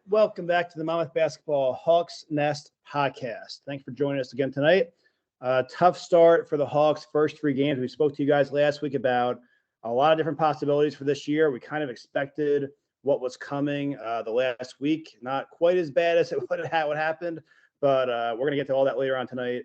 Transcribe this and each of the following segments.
Welcome back to the Monmouth Basketball Hawks Nest podcast. Thanks for joining us again tonight. Tough start for the Hawks' first 3 games. We spoke to you guys last week about a lot of different possibilities for this year. We kind of expected what was coming the last week. Not quite as bad as what happened, but we're going to get to all that later on tonight.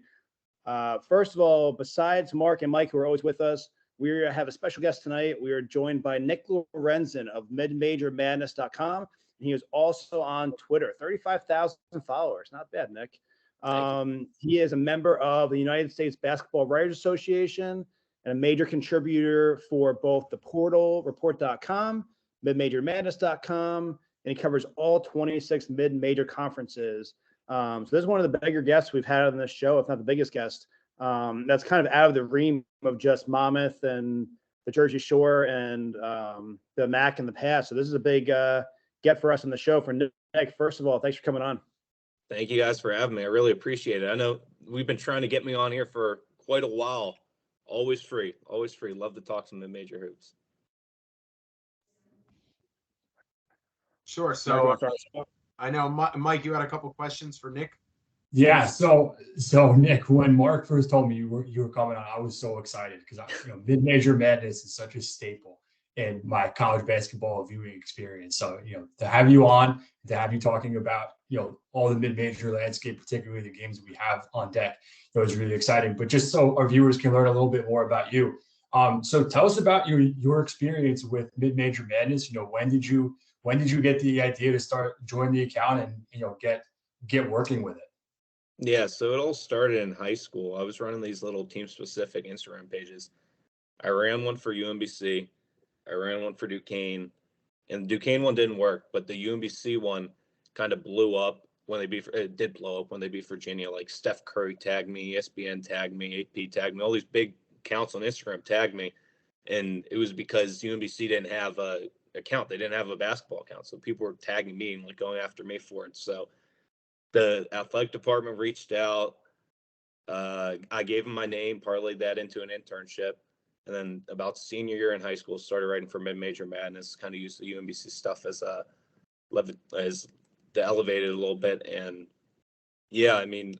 First of all, besides Mark and Mike, who are always with us, we have a special guest tonight. We are joined by Nick Lorenzen of midmajormadness.com. And he is also on Twitter, 35,000 followers. Not bad, Nick. He is a member of the United States Basketball Writers Association and a major contributor for both the portal, report.com, midmajormadness.com, and he covers all 26 mid-major conferences. So this is one of the bigger guests we've had on this show, if not the biggest guest. That's kind of out of the realm of just Monmouth and the Jersey Shore and the MAC in the past. So this is a big get for us on the show. For Nick, first of all, thanks for coming on. Thank you guys for having me. I really appreciate it. I know we've been trying to get me on here for quite a while. Always free. Love to talk some mid-major hoops. Sure. So I know, Mike, you had a couple questions for Nick. Yeah. So Nick, when Mark first told me you were coming on, I was so excited because mid-major madness is such a staple in my college basketball viewing experience. So, to have you on, to have you talking about, all the mid-major landscape, particularly the games we have on deck, it was really exciting. But just so our viewers can learn a little bit more about you. So tell us about your experience with mid-major madness. When did you get the idea to join the account and, get working with it? Yeah, so it all started in high school. I was running these little team-specific Instagram pages. I ran one for UMBC. I ran one for Duquesne, and the Duquesne one didn't work, but the UMBC one kind of blew up when they beat Virginia. Like Steph Curry tagged me, ESPN tagged me, AP tagged me, all these big accounts on Instagram tagged me, and it was because UMBC didn't have a account. They didn't have a basketball account, so people were tagging me and going after me for it. So the athletic department reached out. I gave them my name, parlayed that into an internship. And then about senior year in high school, started writing for Mid-Major Madness, kind of used the UMBC stuff as the elevated a little bit. And yeah, I mean,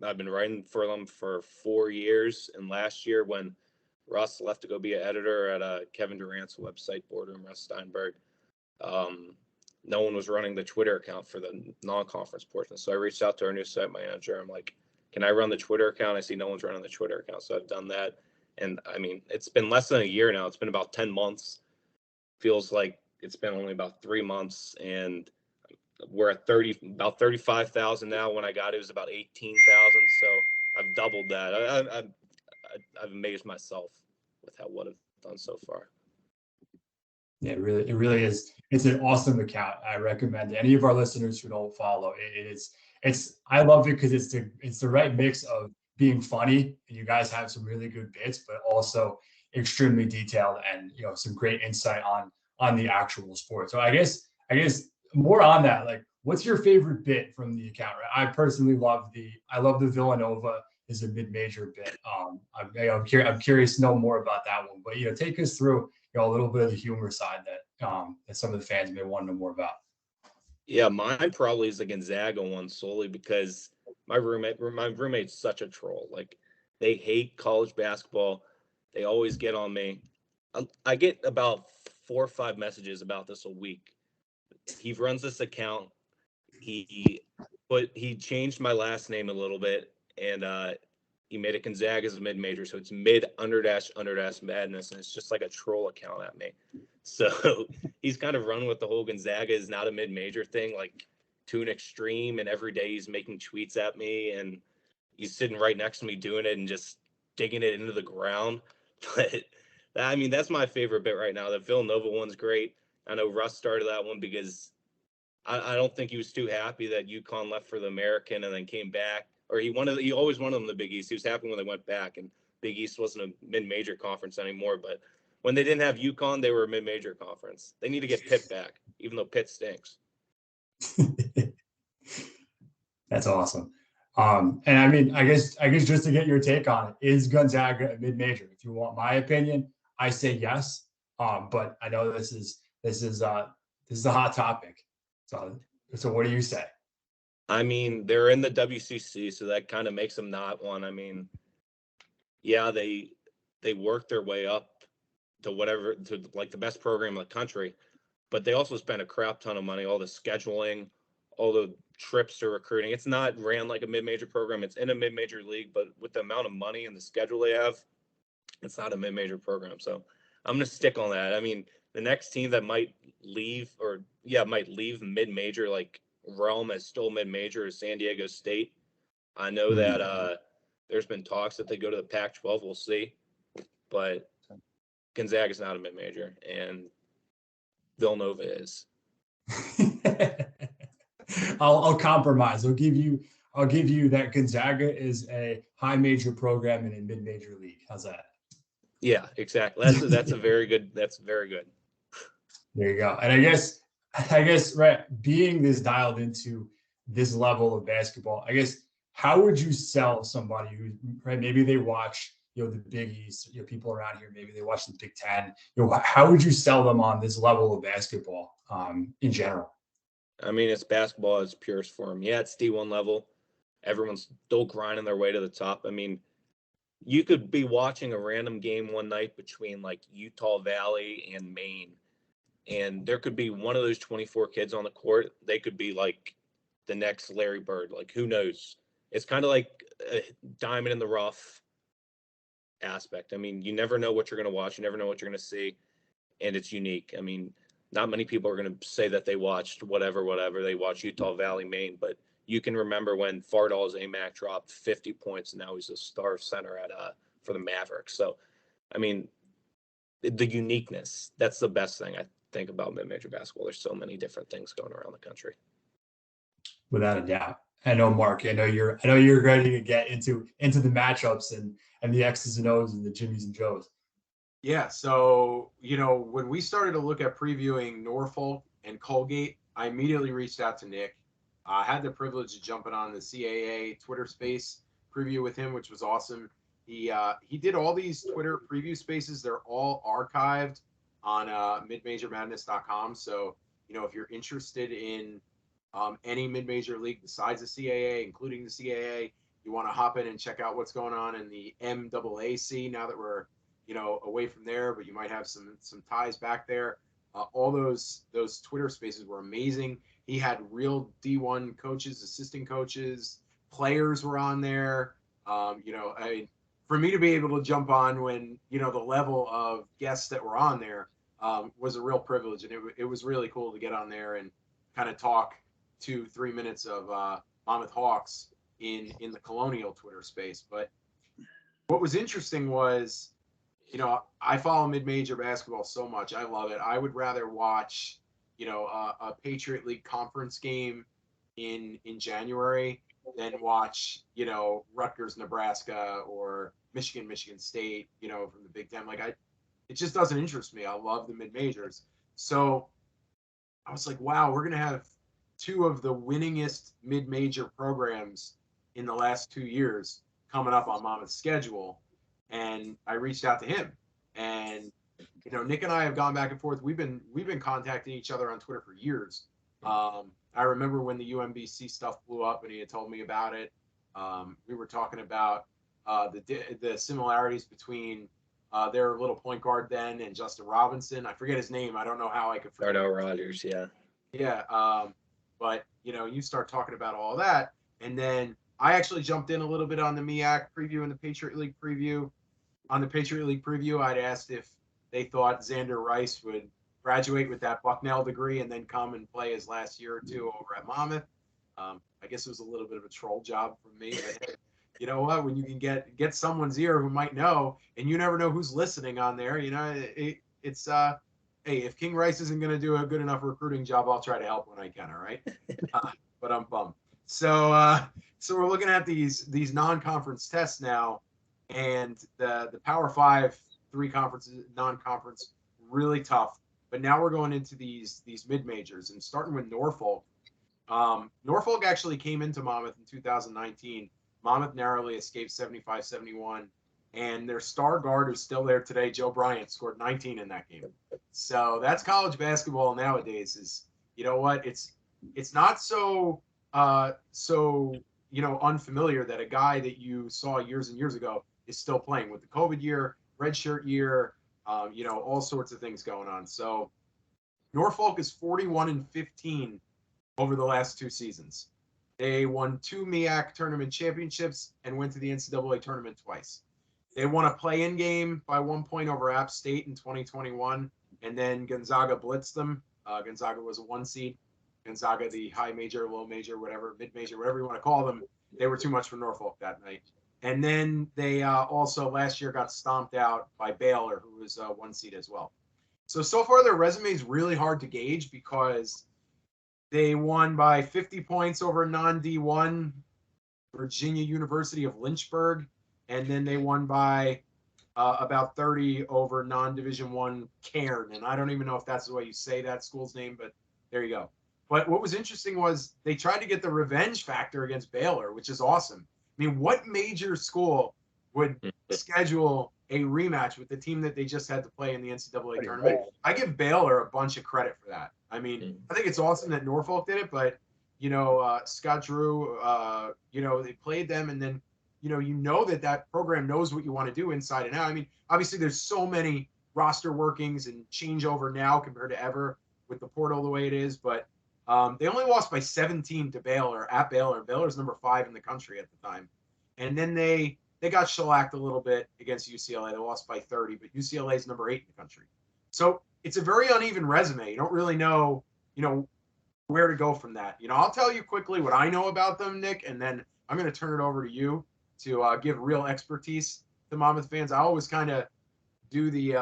I've been writing for them for 4 years. And last year when Russ left to go be an editor at Kevin Durant's website, Boardroom, Russ Steinberg, no one was running the Twitter account for the non-conference portion. So I reached out to our new site manager. I'm like, can I run the Twitter account? I see no one's running the Twitter account. So I've done that. And I mean, it's been less than a year now. It's been about 10 months. Feels like it's been only about 3 months. And we're at about 35,000 now. When I got it was about 18,000. So I've doubled that. I've amazed myself with what I've done so far. Yeah, it really is. It's an awesome account. I recommend any of our listeners who don't follow. I love it because it's the right mix of being funny, and you guys have some really good bits, but also extremely detailed and some great insight on the actual sport. So I guess more on that, like, what's your favorite bit from the account? Right? I personally love the Villanova is a mid-major bit. I'm curious to know more about that one, but take us through a little bit of the humor side that some of the fans may want to know more about. Yeah, mine probably is the Gonzaga one solely because my roommate's such a troll. Like, they hate college basketball. They always get on me. I get about 4 or 5 messages about this a week. He runs this account. He changed my last name a little bit, and he made it Gonzaga as a mid-major, so it's mid_madness, and it's just like a troll account at me. So he's kind of run with the whole Gonzaga is not a mid-major thing, like, to an extreme, and every day he's making tweets at me, and he's sitting right next to me doing it and just digging it into the ground. But I mean, that's my favorite bit right now. The Villanova one's great. I know Russ started that one because I don't think he was too happy that UConn left for the American and then came back. Or he always wanted them in the Big East. He was happy when they went back, and Big East wasn't a mid-major conference anymore. But when they didn't have UConn, they were a mid-major conference. They need to get Pitt back, even though Pitt stinks. That's awesome. And I mean, I guess just to get your take on it, is Gonzaga a mid-major? If you want my opinion, I say yes. But I know this is a hot topic. So So what do you say? I mean, they're in the WCC, so that kind of makes them not one. I mean, yeah, they work their way up to whatever, to like the best program in the country, but they also spend a crap ton of money, all the scheduling, all the trips to recruiting. It's not ran like a mid-major program. It's in a mid-major league, but with the amount of money and the schedule they have, it's not a mid-major program. So I'm going to stick on that. I mean, the next team that might leave, or yeah, might leave mid-major, like realm as still mid-major, is San Diego State. I know that there's been talks that they go to the Pac-12. We'll see, but Gonzaga's not a mid-major, and Villanova is. I'll compromise. I'll give you that Gonzaga is a high major program in a mid major league. How's that? Yeah, exactly. That's a very good. That's very good. There you go. And I guess right, being this dialed into this level of basketball, I guess how would you sell somebody who, right, maybe they watch, the Big East, people around here, maybe they watch the Big Ten, how would you sell them on this level of basketball in general? I mean, it's basketball at its purest form. Yeah, it's D1 level. Everyone's still grinding their way to the top. I mean, you could be watching a random game one night between like Utah Valley and Maine, and there could be one of those 24 kids on the court. They could be like the next Larry Bird. Like, who knows? It's kind of like a diamond in the rough aspect. I mean, you never know what you're going to watch. You never know what you're going to see, and it's unique. I mean, not many people are going to say that they watched whatever they watched Utah Valley, Maine, but you can remember when Fardall's AMAC dropped 50 points, and now he's a star center at for the Mavericks. So, I mean, the uniqueness, that's the best thing I think about mid-major basketball. There's so many different things going around the country. Without a doubt. I know, Mark, I know you're ready to get into the matchups and the X's and O's and the Jimmys and Joes. Yeah, so when we started to look at previewing Norfolk and Colgate, I immediately reached out to Nick. I had the privilege of jumping on the CAA Twitter space preview with him, which was awesome. He did all these Twitter preview spaces. They're all archived on midmajormadness.com. So if you're interested in any mid-major league besides the CAA, including the CAA, you want to hop in and check out what's going on in the MAAC now that we're away from there, but you might have some ties back there. All those Twitter spaces were amazing. He had real D1 coaches, assistant coaches, players were on there. I mean, for me to be able to jump on when the level of guests that were on there was a real privilege, and it was really cool to get on there and kind of talk 2-3 minutes of Monmouth Hawks in the Colonial Twitter space. But what was interesting was, I follow mid-major basketball so much. I love it. I would rather watch, a Patriot League conference game in January than watch, Rutgers, Nebraska, or Michigan State, from the Big Ten. It just doesn't interest me. I love the mid-majors. So I was like, wow, we're going to have two of the winningest mid-major programs in the last 2 years coming up on Monmouth's schedule. And I reached out to him, and Nick and I have gone back and forth. We've been contacting each other on Twitter for years. I remember when the UMBC stuff blew up, and he had told me about it. We were talking about the similarities between their little point guard then and Justin Robinson. I forget his name. I don't know how I could forget. Darnell Rogers, yeah. Yeah, but you start talking about all that, and then I actually jumped in a little bit on the MEAC preview and the Patriot League preview. On the Patriot League preview, I'd asked if they thought Xander Rice would graduate with that Bucknell degree and then come and play his last year or two over at Monmouth. I guess it was a little bit of a troll job from me, but you know what? When you can get someone's ear who might know, and you never know who's listening on there, it's hey, if King Rice isn't going to do a good enough recruiting job, I'll try to help when I can. All right, but I'm bummed. So we're looking at these non-conference tests now, and the Power 5 3 conferences, non-conference, really tough. But now we're going into these mid-majors, and starting with Norfolk. Norfolk actually came into Monmouth in 2019. Monmouth narrowly escaped 75-71, and their star guard who's still there today, Joe Bryant, scored 19 in that game. So that's college basketball nowadays. Is what? It's it's not so unfamiliar that a guy that you saw years and years ago is still playing with the COVID year, redshirt year, all sorts of things going on. So Norfolk is 41-15 over the last 2 seasons. They won 2 MEAC tournament championships and went to the NCAA tournament twice. They won a play-in game by 1 point over App State in 2021, and then Gonzaga blitzed them. Gonzaga was a 1 seed. Gonzaga, the high major, low major, whatever, mid major, whatever you want to call them, they were too much for Norfolk that night. And then they also last year got stomped out by Baylor, who was 1 seed as well. So far their resume is really hard to gauge because they won by 50 points over non-D1 Virginia University of Lynchburg, and then they won by about 30 over non-Division I Cairn. And I don't even know if that's the way you say that school's name, but there you go. But what was interesting was they tried to get the revenge factor against Baylor, which is awesome. I mean, what major school would schedule a rematch with the team that they just had to play in the NCAA tournament? I give Baylor a bunch of credit for that. I mean, I think it's awesome that Norfolk did it, but, Scott Drew, they played them, and then, that program knows what you want to do inside and out. I mean, obviously there's so many roster workings and changeover now compared to ever with the portal the way it is, but they only lost by 17 to Baylor at Baylor. Baylor's number 5 in the country at the time. And then they got shellacked a little bit against UCLA. They lost by 30, but UCLA is number 8 in the country. So it's a very uneven resume. You don't really know, where to go from that. I'll tell you quickly what I know about them, Nick, and then I'm going to turn it over to you to give real expertise to Monmouth fans. I always kind of do the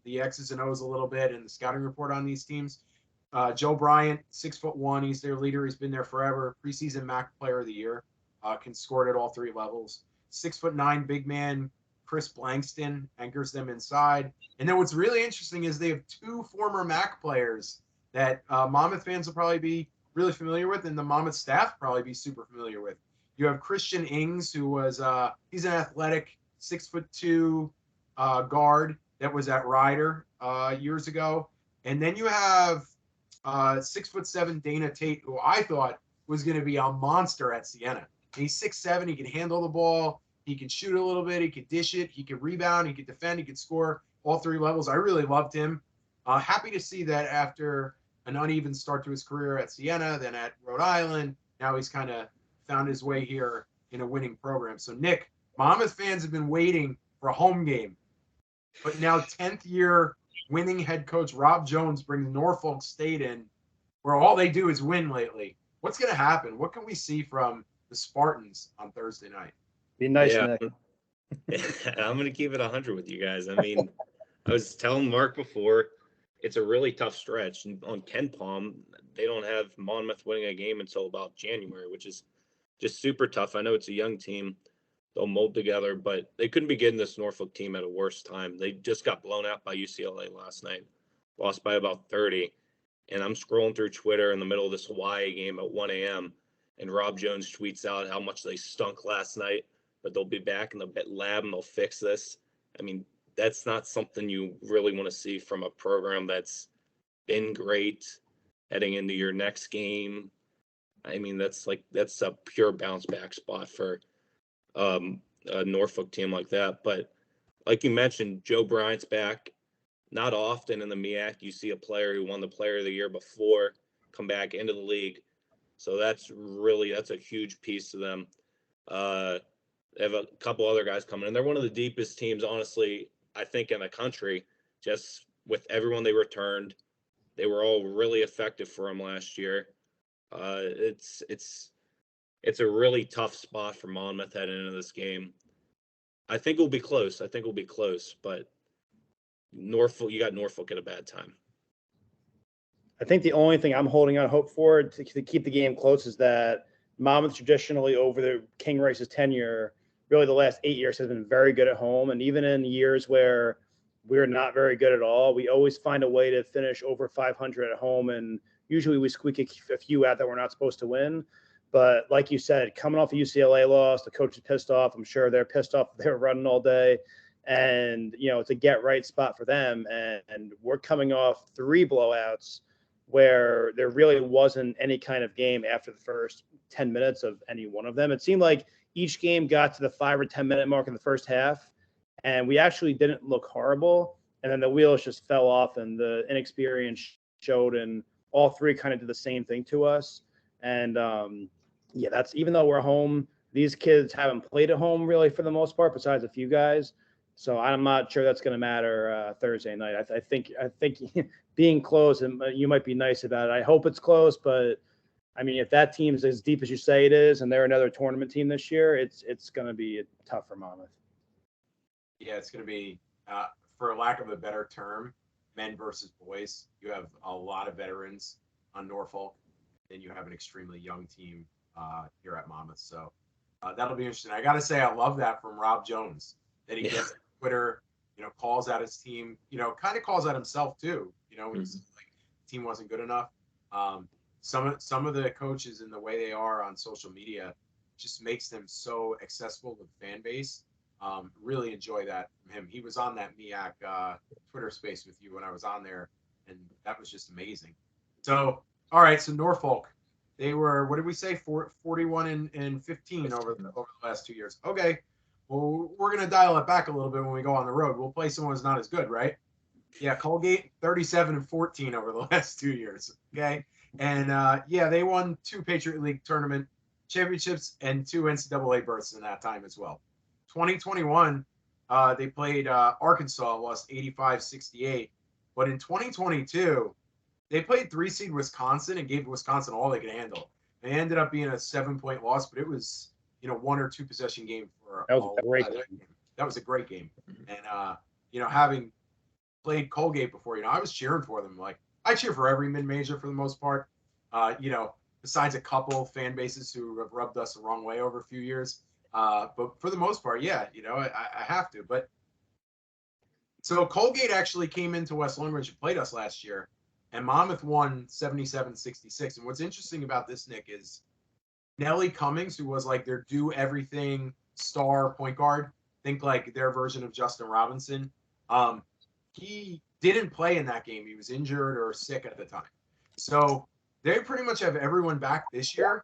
X's and O's a little bit and the scouting report on these teams. Joe Bryant, 6'1", he's their leader. He's been there forever. Preseason MAC Player of the Year, can score it at all 3 levels. 6'9" big man Chris Blankston anchors them inside. And then what's really interesting is they have 2 former MAC players that Monmouth fans will probably be really familiar with, and the Monmouth staff probably be super familiar with. You have Christian Ings, who was he's an athletic 6'2" guard that was at Rider years ago. And then you have 6'7" Dana Tate, who I thought was going to be a monster at Siena. He's 6'7", he can handle the ball, he can shoot a little bit, he can dish it, he can rebound, he can defend, he can score all 3 levels. I really loved him. Happy to see that after an uneven start to his career at Siena, then at Rhode Island, now he's kind of found his way here in a winning program. So, Nick, Monmouth fans have been waiting for a home game, but now 10th year winning head coach Rob Jones brings Norfolk State in, where all they do is win lately. What's going to happen? What can we see from the Spartans on Thursday night? Be nice, Nick. I'm going to keep it 100 with you guys. I mean, I was telling Mark before, it's a really tough stretch. And on Ken Palm, they don't have Monmouth winning a game until about January, which is just super tough. I know it's a young team. They'll mold together, but they couldn't be getting this Norfolk team at a worse time. They just got blown out by UCLA last night, lost by about 30. And I'm scrolling through Twitter in the middle of this Hawaii game at 1 a.m. and Rob Jones tweets out how much they stunk last night, but they'll be back in the lab and they'll fix this. I mean, that's not something you really want to see from a program that's been great heading into your next game. I mean, that's a pure bounce back spot for a Norfolk team like that. But like you mentioned, Joe Bryant's back. Not often in the MEAC you see a player who won the Player of the Year before come back into the league. So that's a huge piece to them. They have a couple other guys coming in. They're one of the deepest teams, honestly, I think, in the country. Just with everyone they returned, they were all really effective for them last year. It's a really tough spot for Monmouth heading into this game. I think it'll be close. But Norfolk, you got Norfolk at a bad time. I think the only thing I'm holding out hope for to keep the game close is that Monmouth traditionally over the King Rice's tenure, really the last 8 years, has been very good at home. And even in years where we're not very good at all, we always find a way to finish over 500 at home. And usually we squeak a few out that we're not supposed to win. But like you said, coming off a UCLA loss, the coach is pissed off. I'm sure they're pissed off. They were running all day. And, it's a get right spot for them. And we're coming off 3 blowouts where there really wasn't any kind of game after the first 10 minutes of any one of them. It seemed like each game got to the 5 or 10 minute mark in the first half, and we actually didn't look horrible. And then the wheels just fell off, and the inexperience showed, and all three kind of did the same thing to us. And yeah, that's, even though we're home, these kids haven't played at home really for the most part, besides a few guys. So I'm not sure that's going to matter Thursday night. I think being close, and you might be nice about it. I hope it's close, but I mean, if that team's as deep as you say it is, and they're another tournament team this year, it's going to be tough for Monmouth. Yeah, it's going to be, for lack of a better term, men versus boys. You have a lot of veterans on Norfolk, and you have an extremely young team here at Monmouth. So that'll be interesting. I got to say, I love that from Rob Jones, that he gets on Twitter, calls out his team, kind of calls out himself too, when he's like, the team wasn't good enough. Some of the coaches and the way they are on social media just makes them so accessible to the fan base. Really enjoy that from him. He was on that MEAC Twitter space with you when I was on there, and that was just amazing. So, all right, so Norfolk, they were, what did we say, 41 and 15 over the last 2 years. Okay, well, we're going to dial it back a little bit when we go on the road. We'll play someone who's not as good, right? Yeah, Colgate, 37 and 14 over the last 2 years, okay? And, yeah, they won 2 Patriot League tournament championships and 2 NCAA berths in that time as well. 2021, they played Arkansas, lost 85-68. But in 2022, they played 3-seed Wisconsin and gave Wisconsin all they could handle. They ended up being a 7-point loss, but it was, 1 or 2 possession game for That was a great game. That was a great game. And, having played Colgate before, I was cheering for them. Like, I cheer for every mid-major for the most part, besides a couple fan bases who have rubbed us the wrong way over a few years. But for the most part, yeah, I have to. But so Colgate actually came into West Long Ridge and played us last year, and Monmouth won 77-66. And what's interesting about this, Nick, is Nelly Cummings, who was like their do-everything star point guard, think like their version of Justin Robinson, he didn't play in that game. He was injured or sick at the time. So they pretty much have everyone back this year.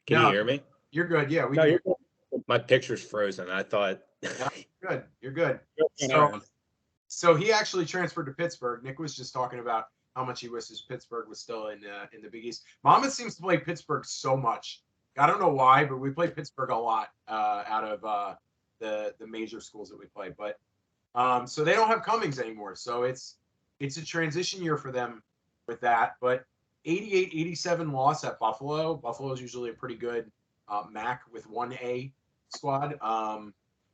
Can you hear me? You're good. Yeah. My picture's frozen. I thought. Good. You're good. So he actually transferred to Pittsburgh. Nick was just talking about how much he wishes Pittsburgh was still in the Big East. Monmouth seems to play Pittsburgh so much. I don't know why, but we play Pittsburgh a lot out of the major schools that we play. But so they don't have Cummings anymore. So it's a transition year for them with that. But 88-87 loss at Buffalo. Buffalo is usually a pretty good MAC with 1A squad.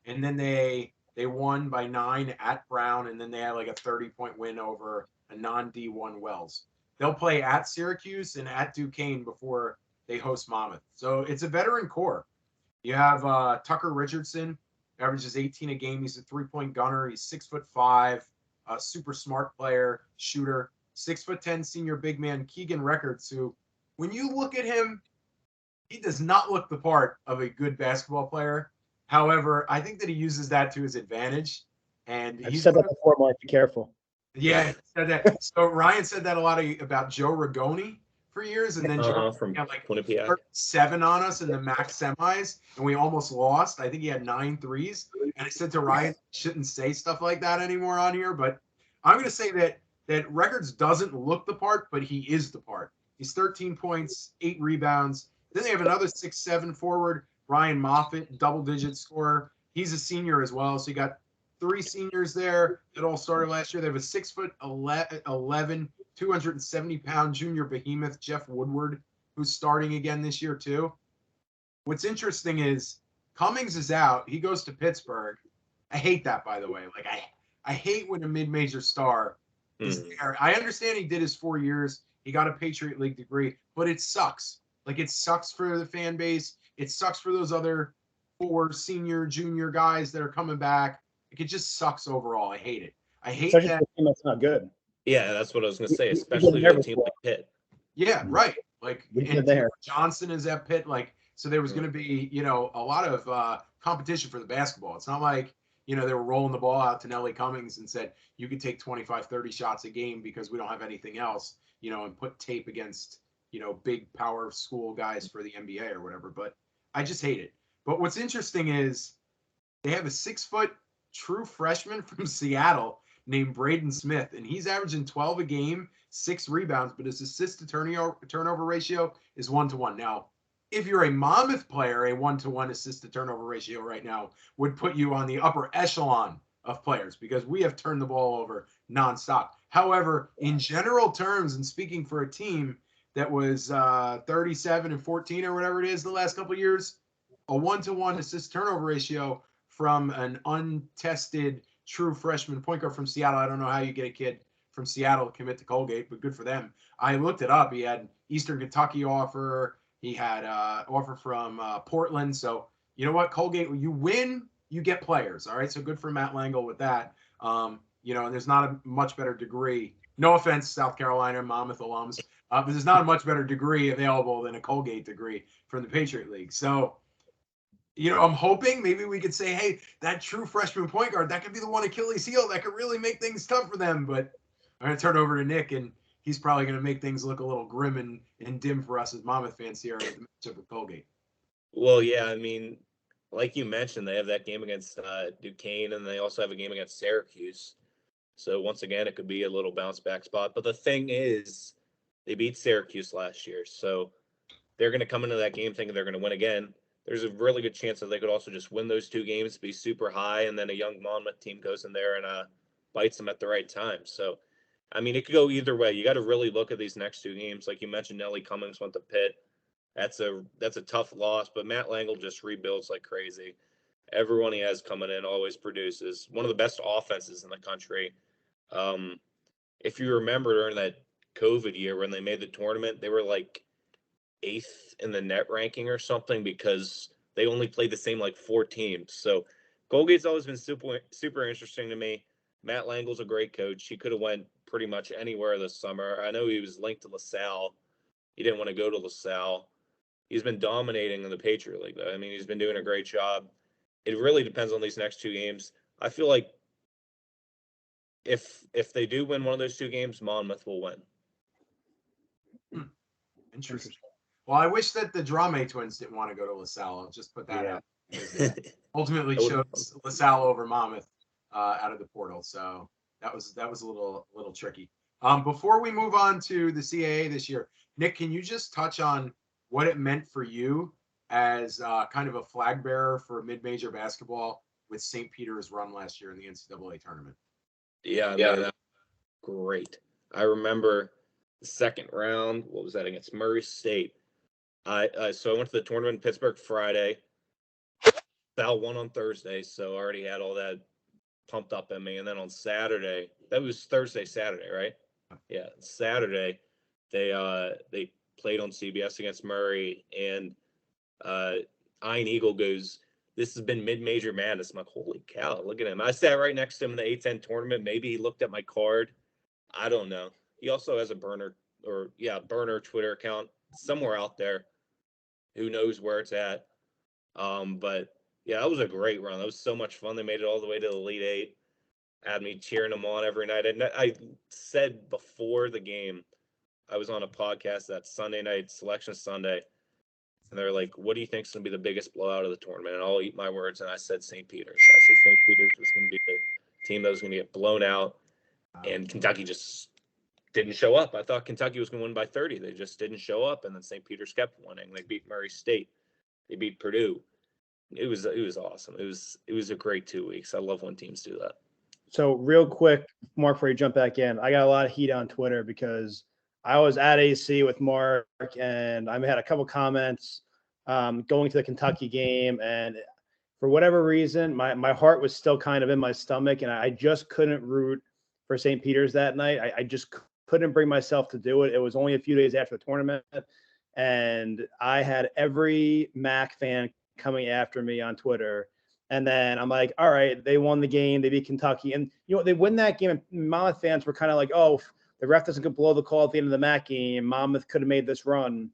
And then they won by 9 at Brown, and then they had like a 30-point win over a non-D1 Wells. They'll play at Syracuse and at Duquesne before they host Monmouth. So it's a veteran core. You have Tucker Richardson, averages 18 a game. He's a 3-point gunner. He's 6'5", a super smart player, shooter. 6'10" senior big man Keegan Records, who, when you look at him, he does not look the part of a good basketball player. However, I think that he uses that to his advantage. And I've said that before, Mark. Be careful. Yeah, he said that. So Ryan said that a lot about Joe Rigoni for years, and then Joe had like 7 on us in the MAC semis, and we almost lost. I think he had 9 threes. And I said to Ryan, shouldn't say stuff like that anymore on here, but I'm going to say that Records doesn't look the part, but he is the part. He's 13 points, 8 rebounds. Then they have another 6'7" forward, Ryan Moffitt, double-digit scorer. He's a senior as well, so you got 3 seniors there that all started last year. They have a 6'11", 270-pound junior behemoth, Jeff Woodward, who's starting again this year too. What's interesting is Cummings is out. He goes to Pittsburgh. I hate that, by the way. Like I hate when a mid-major star is there. I understand he did his 4 years. He got a Patriot League degree, but it sucks. Like, it sucks for the fan base. It sucks for those other 4 senior, junior guys that are coming back. Like, it just sucks overall. I hate it. I hate Especially that. for a team that's not good. Yeah, that's what I was going to say, especially with a team like Pitt. Yeah, right. Like, and there. Johnson is at Pitt. Like, so there was going to be, a lot of competition for the basketball. It's not like, you know, they were rolling the ball out to Nelly Cummings and said, you could take 25, 30 shots a game because we don't have anything else, you know, and put tape against, you know, big power school guys for the NBA or whatever. But I just hate it. But what's interesting is they have a 6-foot true freshman from Seattle named Braden Smith, and he's averaging 12 a game, 6 rebounds, but his assist to turnover ratio is 1-to-1. Now, if you're a Monmouth player, a 1-to-1 assist to turnover ratio right now would put you on the upper echelon of players because we have turned the ball over nonstop. However, in general terms, and speaking for a team that was 37-14 or whatever it is the last couple of years, a 1-to-1 assist turnover ratio from an untested true freshman point guard from Seattle. I don't know how you get a kid from Seattle to commit to Colgate, but good for them. I looked it up. He had Eastern Kentucky offer. He had offer from Portland. So you know what, Colgate, you win, you get players. All right. So good for Matt Langle with that. You know, and there's not a much better degree. No offense, South Carolina, Monmouth alums, but there's not a much better degree available than a Colgate degree from the Patriot League. So, you know, I'm hoping maybe we could say, hey, that true freshman point guard, that could be the one Achilles heel that could really make things tough for them. But I'm going to turn it over to Nick, and he's probably going to make things look a little grim and dim for us as Monmouth fans here with the matchup with Colgate. Well, yeah, I mean, like you mentioned, they have that game against Duquesne, and they also have a game against Syracuse. So once again, it could be a little bounce back spot. But the thing is, they beat Syracuse last year, so they're going to come into that game thinking they're going to win again. There's a really good chance that they could also just win those 2 games, be super high, and then a young Monmouth team goes in there and bites them at the right time. So, I mean, it could go either way. You got to really look at these next 2 games. Like you mentioned, Nelly Cummings went to Pitt. That's a tough loss, but Matt Langle just rebuilds like crazy. Everyone he has coming in always produces. One of the best offenses in the country. If you remember during that COVID year when they made the tournament, they were like 8th in the net ranking or something because they only played the same like 4 teams. So Colgate's always been super interesting to me. Matt Langle's a great coach. He could have went pretty much anywhere this summer. I know he was linked to LaSalle. He didn't want to go to LaSalle. He's been dominating in the Patriot League, though. I mean, he's been doing a great job. It really depends on these next 2 games. I feel like if they do win one of those 2 games, Monmouth will win. Interesting. Well, I wish that the Drame twins didn't want to go to LaSalle. I'll just put that out. Ultimately chose LaSalle over Monmouth out of the portal. So that was a little tricky. Before we move on to the CAA this year, Nick, can you just touch on what it meant for you as kind of a flag bearer for mid-major basketball with St. Peter's run last year in the NCAA tournament? Yeah, that was great. I remember the second round. What was that against Murray State? So I went to the tournament in Pittsburgh Friday. Sal won on Thursday, so I already had all that pumped up in me. And then on Saturday, that was Saturday, right? Yeah, Saturday, they played on CBS against Murray, and Ian Eagle goes, "This has been mid-major madness." I'm like, holy cow, look at him. I sat right next to him in the A10 tournament. Maybe he looked at my card. I don't know. He also has a burner Twitter account somewhere out there. Who knows where it's at? But yeah, that was a great run. That was so much fun. They made it all the way to the Elite 8. Had me cheering them on every night. And I said before the game, I was on a podcast that Sunday night, Selection Sunday, and they're like, "What do you think is going to be the biggest blowout of the tournament?" And I'll eat my words. And I said St. Peter's. I said St. Peter's was going to be the team that was going to get blown out, and Kentucky just didn't show up. I thought Kentucky was going to win by 30. They just didn't show up, and then St. Peter's kept winning. They beat Murray State. They beat Purdue. It was awesome. It was a great 2 weeks. I love when teams do that. So real quick, Mark, before you jump back in, I got a lot of heat on Twitter because I was at AC with Mark, and I had a couple comments going to the Kentucky game, and for whatever reason, my heart was still kind of in my stomach, and I just couldn't root for St. Peter's that night. I just couldn't bring myself to do it. It was only a few days after the tournament, and I had every MAC fan coming after me on Twitter. And then I'm like, all right, they won the game. They beat Kentucky. And, they win that game. And Monmouth fans were kind of like, oh, the ref doesn't blow the call at the end of the MAC game. Monmouth could have made this run.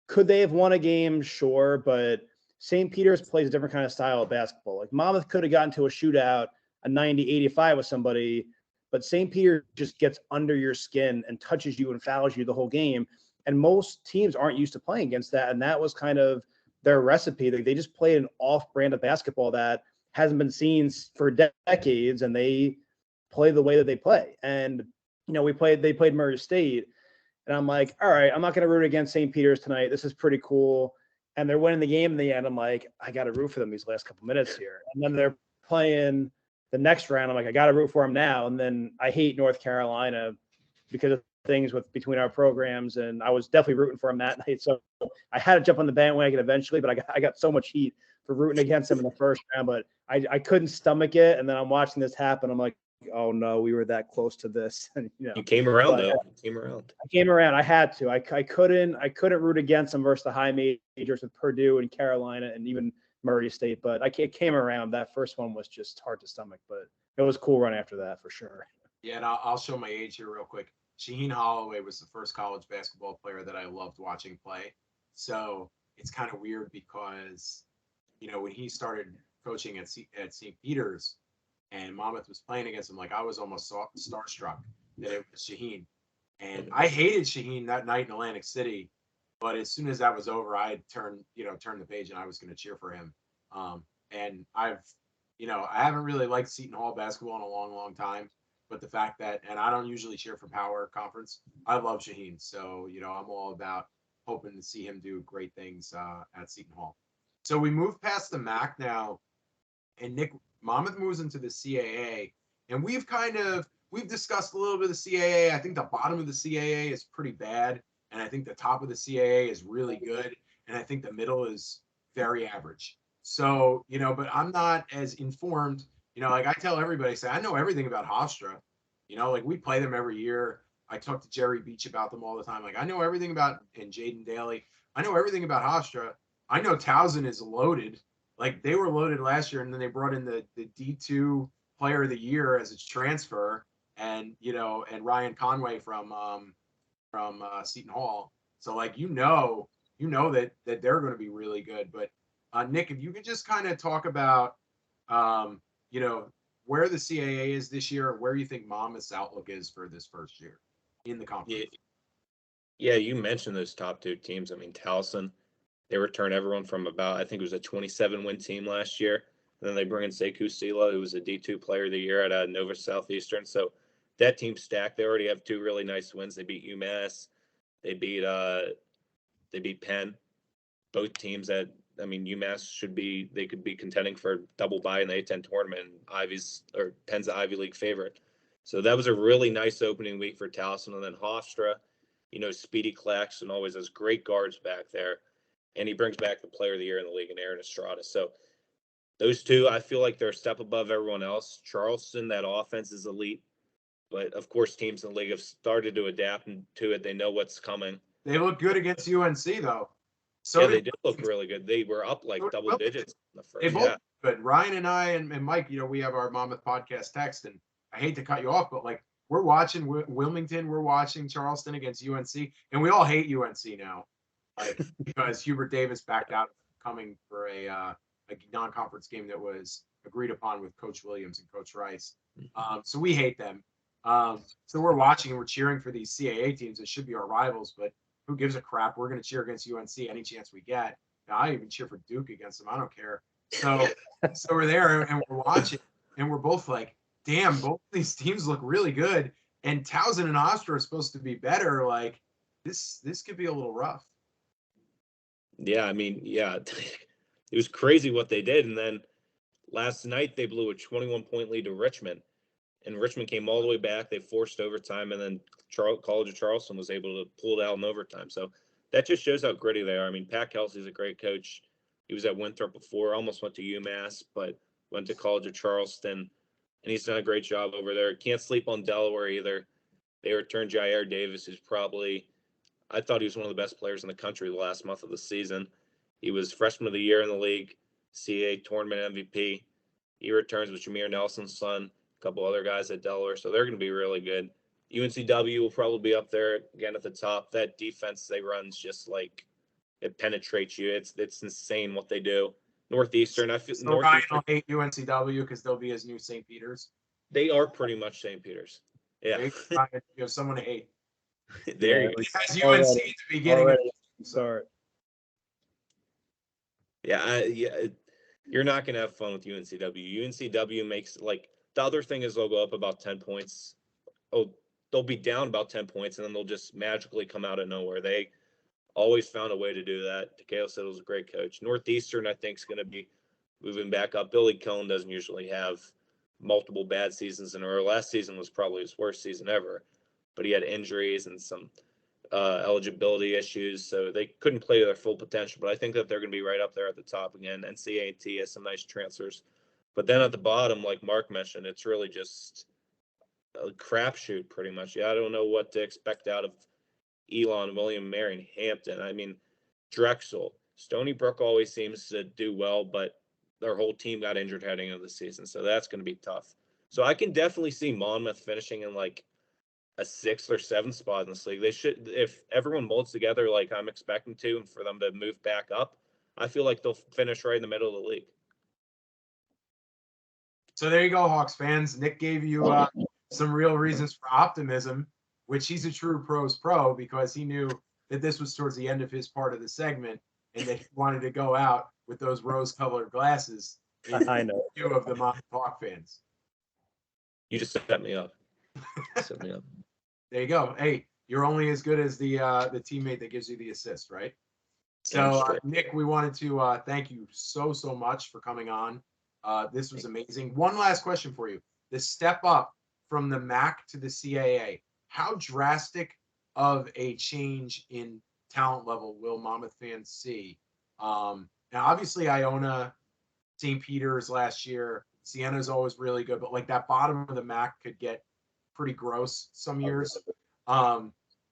Could they have won a game? Sure. But St. Peter's plays a different kind of style of basketball. Like Monmouth could have gotten to a shootout, a 90-85 with somebody, but St. Peter just gets under your skin and touches you and fouls you the whole game. And most teams aren't used to playing against that. And that was kind of their recipe. They just played an off brand of basketball that hasn't been seen for decades, and they play the way that they play. And, they played Murray State, and I'm like, all right, I'm not going to root against St. Peter's tonight. This is pretty cool. And they're winning the game in the end. I'm like, I got to root for them these last couple minutes here. And then they're playing the next round. I'm like, I got to root for them now. And then I hate North Carolina because of things between our programs. And I was definitely rooting for them that night. So I had to jump on the bandwagon eventually, but I got so much heat for rooting against them in the first round, but I couldn't stomach it. And then I'm watching this happen. I'm like, oh no, we were that close to this. And, You came around though. You came around. I came around. I had to. I couldn't root against them versus the high majors with Purdue and Carolina and even Murray State. But I came around. That first one was just hard to stomach, but it was a cool run after that for sure. Yeah, and I'll show my age here real quick. Shaheen Holloway was the first college basketball player that I loved watching play. So it's kind of weird because, when he started coaching at St. Peter's and Monmouth was playing against him, like I was almost starstruck that it was Shaheen. And I hated Shaheen that night in Atlantic City, but as soon as that was over, I turned the page and I was going to cheer for him. And I haven't really liked Seton Hall basketball in a long, long time. But the fact that, and I don't usually cheer for Power Conference, I love Shaheen. So, I'm all about hoping to see him do great things at Seton Hall. So we move past the MAC now, and Nick, Monmouth moves into the CAA. And we've discussed a little bit of the CAA. I think the bottom of the CAA is pretty bad. And I think the top of the CAA is really good. And I think the middle is very average. So, but I'm not as informed. Like I tell everybody, I know everything about Hofstra. Like we play them every year. I talk to Jerry Beach about them all the time. Like I know everything about, and Jaden Daly. I know everything about Hofstra. I know Towson is loaded. Like they were loaded last year, and then they brought in the D2 Player of the Year as its transfer, and and Ryan Conway from Seton Hall. So like that they're going to be really good. But Nick, if you could just kind of talk about where the CAA is this year, where you think Monmouth's outlook is for this first year in the conference. Yeah, you mentioned those top two teams. I mean, Towson, they return everyone from I think it was a 27-win team last year. And then they bring in Sekou Sila, who was a D2 Player of the Year at Nova Southeastern. So that team's stacked. They already have two really nice wins. They beat UMass. They beat Penn. Both teams that, UMass they could be contending for a double bye in the A10 tournament. Penn's the Ivy League favorite. So that was a really nice opening week for Towson. And then Hofstra, Speedy Claxton always has great guards back there. And he brings back the Player of the Year in the league, and Aaron Estrada. So those two, I feel like they're a step above everyone else. Charleston, that offense is elite. But, of course, teams in the league have started to adapt to it. They know what's coming. They look good against UNC, though. They did look really good. They were up like double digits in the first. They both good. Ryan and I and Mike, we have our Monmouth podcast text, and I hate to cut you off, but like we're watching Wilmington, we're watching Charleston against UNC, and we all hate UNC now, like because Hubert Davis backed out coming for a non-conference game that was agreed upon with Coach Williams and Coach Rice. So we hate them. So we're watching and we're cheering for these CAA teams that should be our rivals, but who gives a crap? We're going to cheer against UNC any chance we get. Now, I even cheer for Duke against them. I don't care. So we're there and we're watching, and we're both like, damn, both these teams look really good. And Towson and Hofstra are supposed to be better. Like, this could be a little rough. Yeah, it was crazy what they did. And then last night they blew a 21-point lead to Richmond. And Richmond came all the way back. They forced overtime, and then College of Charleston was able to pull it out in overtime. So that just shows how gritty they are. I mean, Pat Kelsey's a great coach. He was at Winthrop before, almost went to UMass, but went to College of Charleston, and he's done a great job over there. Can't sleep on Delaware either. They returned Jair Davis, who's I thought he was one of the best players in the country the last month of the season. He was Freshman of the Year in the league, CAA tournament MVP. He returns with Jameer Nelson's son, a couple other guys at Delaware, so they're going to be really good. UNCW will probably be up there again at the top. That defense they run is just like It penetrates you. It's insane what they do. Northeastern, I feel So Ryan Northeastern, will hate UNCW because they'll be his new St. Peter's. they are pretty much St. Peter's. Yeah, There you have someone to hate. there you Yeah, go. He has UNC Already- at the beginning. Of already the season. start. You're not gonna have fun with UNCW. UNCW makes like the other thing is they'll go up about 10 points. Oh, they'll be down about 10 points, and then they'll just magically come out of nowhere. They always found a way to do that. Takeo Sittle's a great coach. Northeastern, I think, is going to be moving back up. Billy Cohn doesn't usually have multiple bad seasons in a row. Last season was probably his worst season ever, but he had injuries and some eligibility issues, so they couldn't play their full potential. But I think that they're going to be right up there at the top again. NCAA has some nice transfers, but then at the bottom, like Mark mentioned, it's really just a crapshoot pretty much. Yeah, I don't know what to expect out of Elon, William, Marion, Hampton. I mean, Drexel, Stony Brook always seems to do well, but their whole team got injured heading into the season, so that's going to be tough. So I can definitely see Monmouth finishing in like a 6th or 7th spot in this league. They should, if everyone molds together like I'm expecting to, and for them to move back up, I feel like they'll finish right in the middle of the league. So there you go, Hawks fans. Nick gave you some real reasons for optimism, which he's a true pros pro because he knew that this was towards the end of his part of the segment and that he wanted to go out with those rose-colored glasses. I know. View of the Monmouth Hawk fans. You just set me up. Set me up. There you go. Hey, you're only as good as the teammate that gives you the assist, right? So, Nick, we wanted to thank you so much for coming on. This was amazing. One last question for you. The step up from the MAC to the CAA, how drastic of a change in talent level will Monmouth fans see? Now, obviously, Iona, St. Peter's last year, Siena's always really good, but like that bottom of the MAC could get pretty gross some years.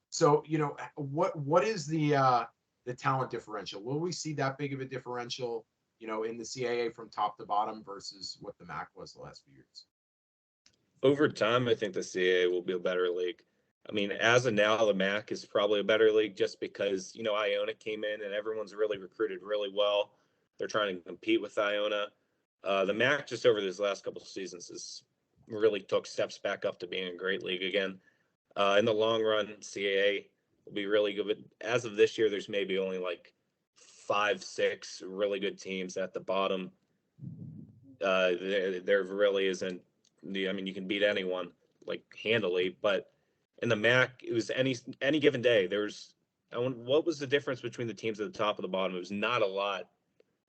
So, you know, what is the talent differential? Will we see that big of a differential, you know, in the CAA from top to bottom versus what the MAC was the last few years? Over time, I think the CAA will be a better league. I mean, as of now, the MAC is probably a better league just because, you know, Iona came in and everyone's really recruited really well. They're trying to compete with Iona. The MAC just over these last couple of seasons has really took steps back up to being a great league again. In the long run, CAA will be really good. But as of this year, there's maybe only like 5-6 really good teams at the bottom. There really isn't. I mean, you can beat anyone like handily, but in the MAC, it was any given day. What was the difference between the teams at the top and the bottom? It was not a lot,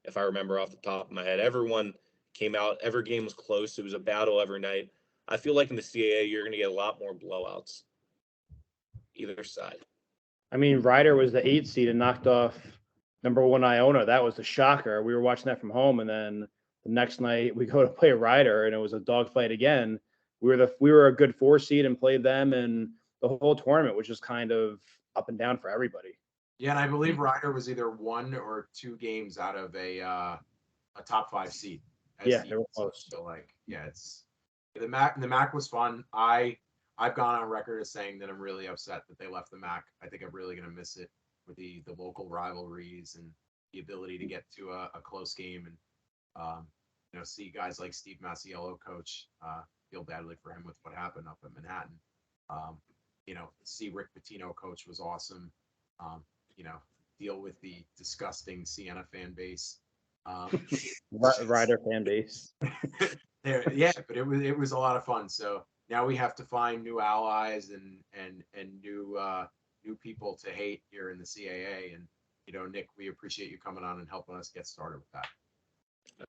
if I remember off the top of my head. Everyone came out. Every game was close. It was a battle every night. I feel like in the CAA, you're going to get a lot more blowouts, either side. I mean, Ryder was the 8th seed and knocked off #1 Iona. That was the shocker. We were watching that from home, and then the next night we go to play Ryder, and it was a dogfight again. We were a good 4 seed and played them, and the whole tournament was just kind of up and down for everybody. Yeah, and I believe Ryder was either 1 or 2 games out of a top 5 seed. Yeah, they were close. So like, yeah, it's the MAC was fun. I've gone on record as saying that I'm really upset that they left the MAC. I think I'm really going to miss it with the local rivalries and the ability to get to a close game and you know, see guys like Steve Masiello coach. Feel badly for him with what happened up in Manhattan. You know, see Rick Pitino coach was awesome. You know, deal with the disgusting Siena fan base. Ryder fan base. Yeah, but it was a lot of fun. So now we have to find new allies and new people to hate here in the CAA. And you know, Nick, we appreciate you coming on and helping us get started with that.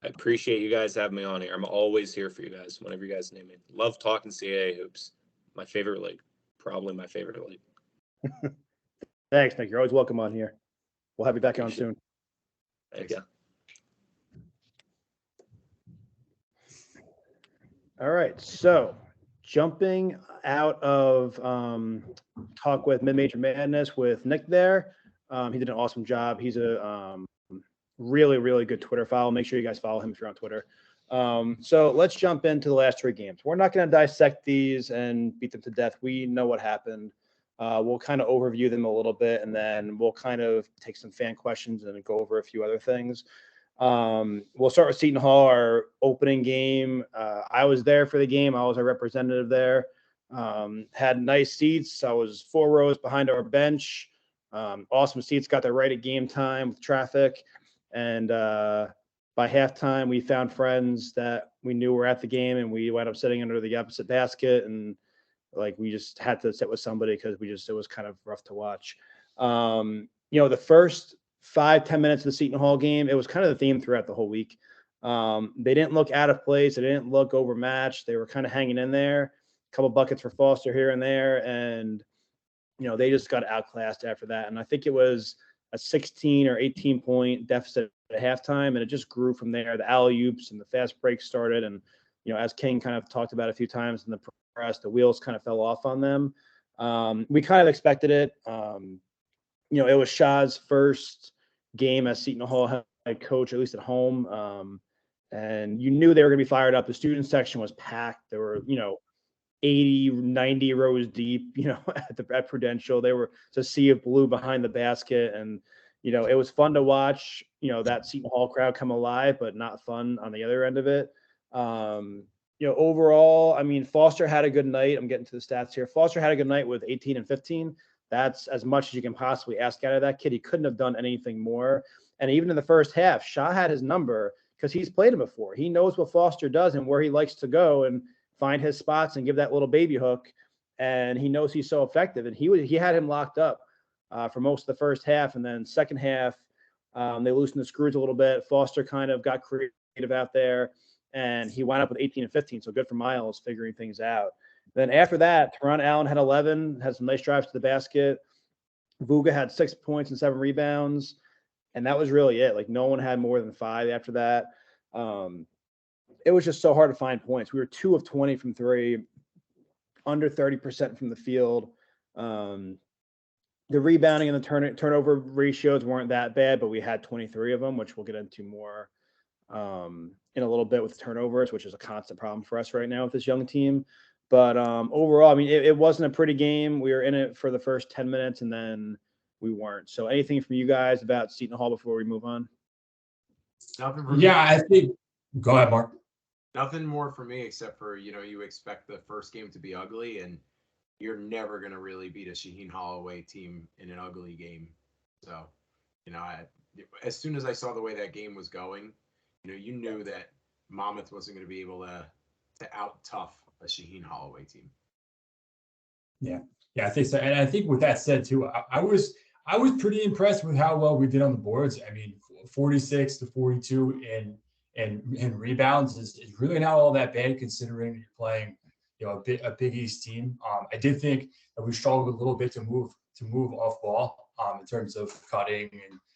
I appreciate you guys having me on here. I'm always here for you guys whenever you guys need me. Love talking CAA hoops. My favorite league. Probably my favorite league. Thanks, Nick. You're always welcome on here. We'll have you back on soon. Thank you. All right. So jumping out of talk with Mid-Major Madness with Nick there. He did an awesome job. He's a really good Twitter follow. Make sure you guys follow him if you're on Twitter. So let's jump into the last 3 games. We're not going to dissect these and beat them to death. We know what happened. We'll kind of overview them a little bit, and then we'll kind of take some fan questions and go over a few other things. We'll start with Seton Hall, our opening game. I was there for the game. I was a representative there. Had nice seats. I was 4 rows behind our bench. Awesome seats. Got there right at game time with traffic. And by halftime, we found friends that we knew were at the game, and we wound up sitting under the opposite basket. And like we just had to sit with somebody because it was kind of rough to watch. The first 5-10 minutes of the Seton Hall game, it was kind of the theme throughout the whole week. They didn't look out of place. They didn't look overmatched. They were kind of hanging in there. A couple buckets for Foster here and there, and they just got outclassed after that. And I think it was a 16 or 18 point deficit at halftime, and it just grew from there. The alley-oops and the fast breaks started, and as King kind of talked about a few times in the press, the wheels kind of fell off on them. We kind of expected it. It was Shaw's first game as Seton Hall head coach, at least at home. And you knew they were going to be fired up. The student section was packed. There were, 80, 90 rows deep, at Prudential. They were a sea of blue behind the basket. And, it was fun to watch, that Seton Hall crowd come alive, but not fun on the other end of it. Overall, I mean, Foster had a good night. I'm getting to the stats here. Foster had a good night with 18 and 15. That's as much as you can possibly ask out of that kid. He couldn't have done anything more. And even in the first half, Shaw had his number because he's played him before. He knows what Foster does and where he likes to go and find his spots and give that little baby hook. And he knows he's so effective. And he had him locked up for most of the first half. And then second half, they loosened the screws a little bit. Foster kind of got creative out there, and he wound up with 18 and 15. So good for Miles figuring things out. Then after that, Teron Allen had 11, had some nice drives to the basket. Vuga had 6 points and 7 rebounds. And that was really it. Like, no one had more than 5 after that. It was just so hard to find points. We were 2 of 20 from 3, under 30% from the field. The rebounding and the turnover ratios weren't that bad, but we had 23 of them, which we'll get into more in a little bit with turnovers, which is a constant problem for us right now with this young team. But overall, I mean, it wasn't a pretty game. We were in it for the first 10 minutes, and then we weren't. So anything from you guys about Seton Hall before we move on? Nothing for Yeah, I think – go ahead, Mark. Nothing more for me except for, you expect the first game to be ugly, and you're never going to really beat a Shaheen Holloway team in an ugly game. So, as soon as I saw the way that game was going, you knew that Monmouth wasn't going to be able to out-tough a Shaheen Holloway team. Yeah, I think so. And I think with that said, too, I was pretty impressed with how well we did on the boards. I mean, 46 to 42 in rebounds is really not all that bad considering you're playing, a Big East team. I did think that we struggled a little bit to move off ball in terms of cutting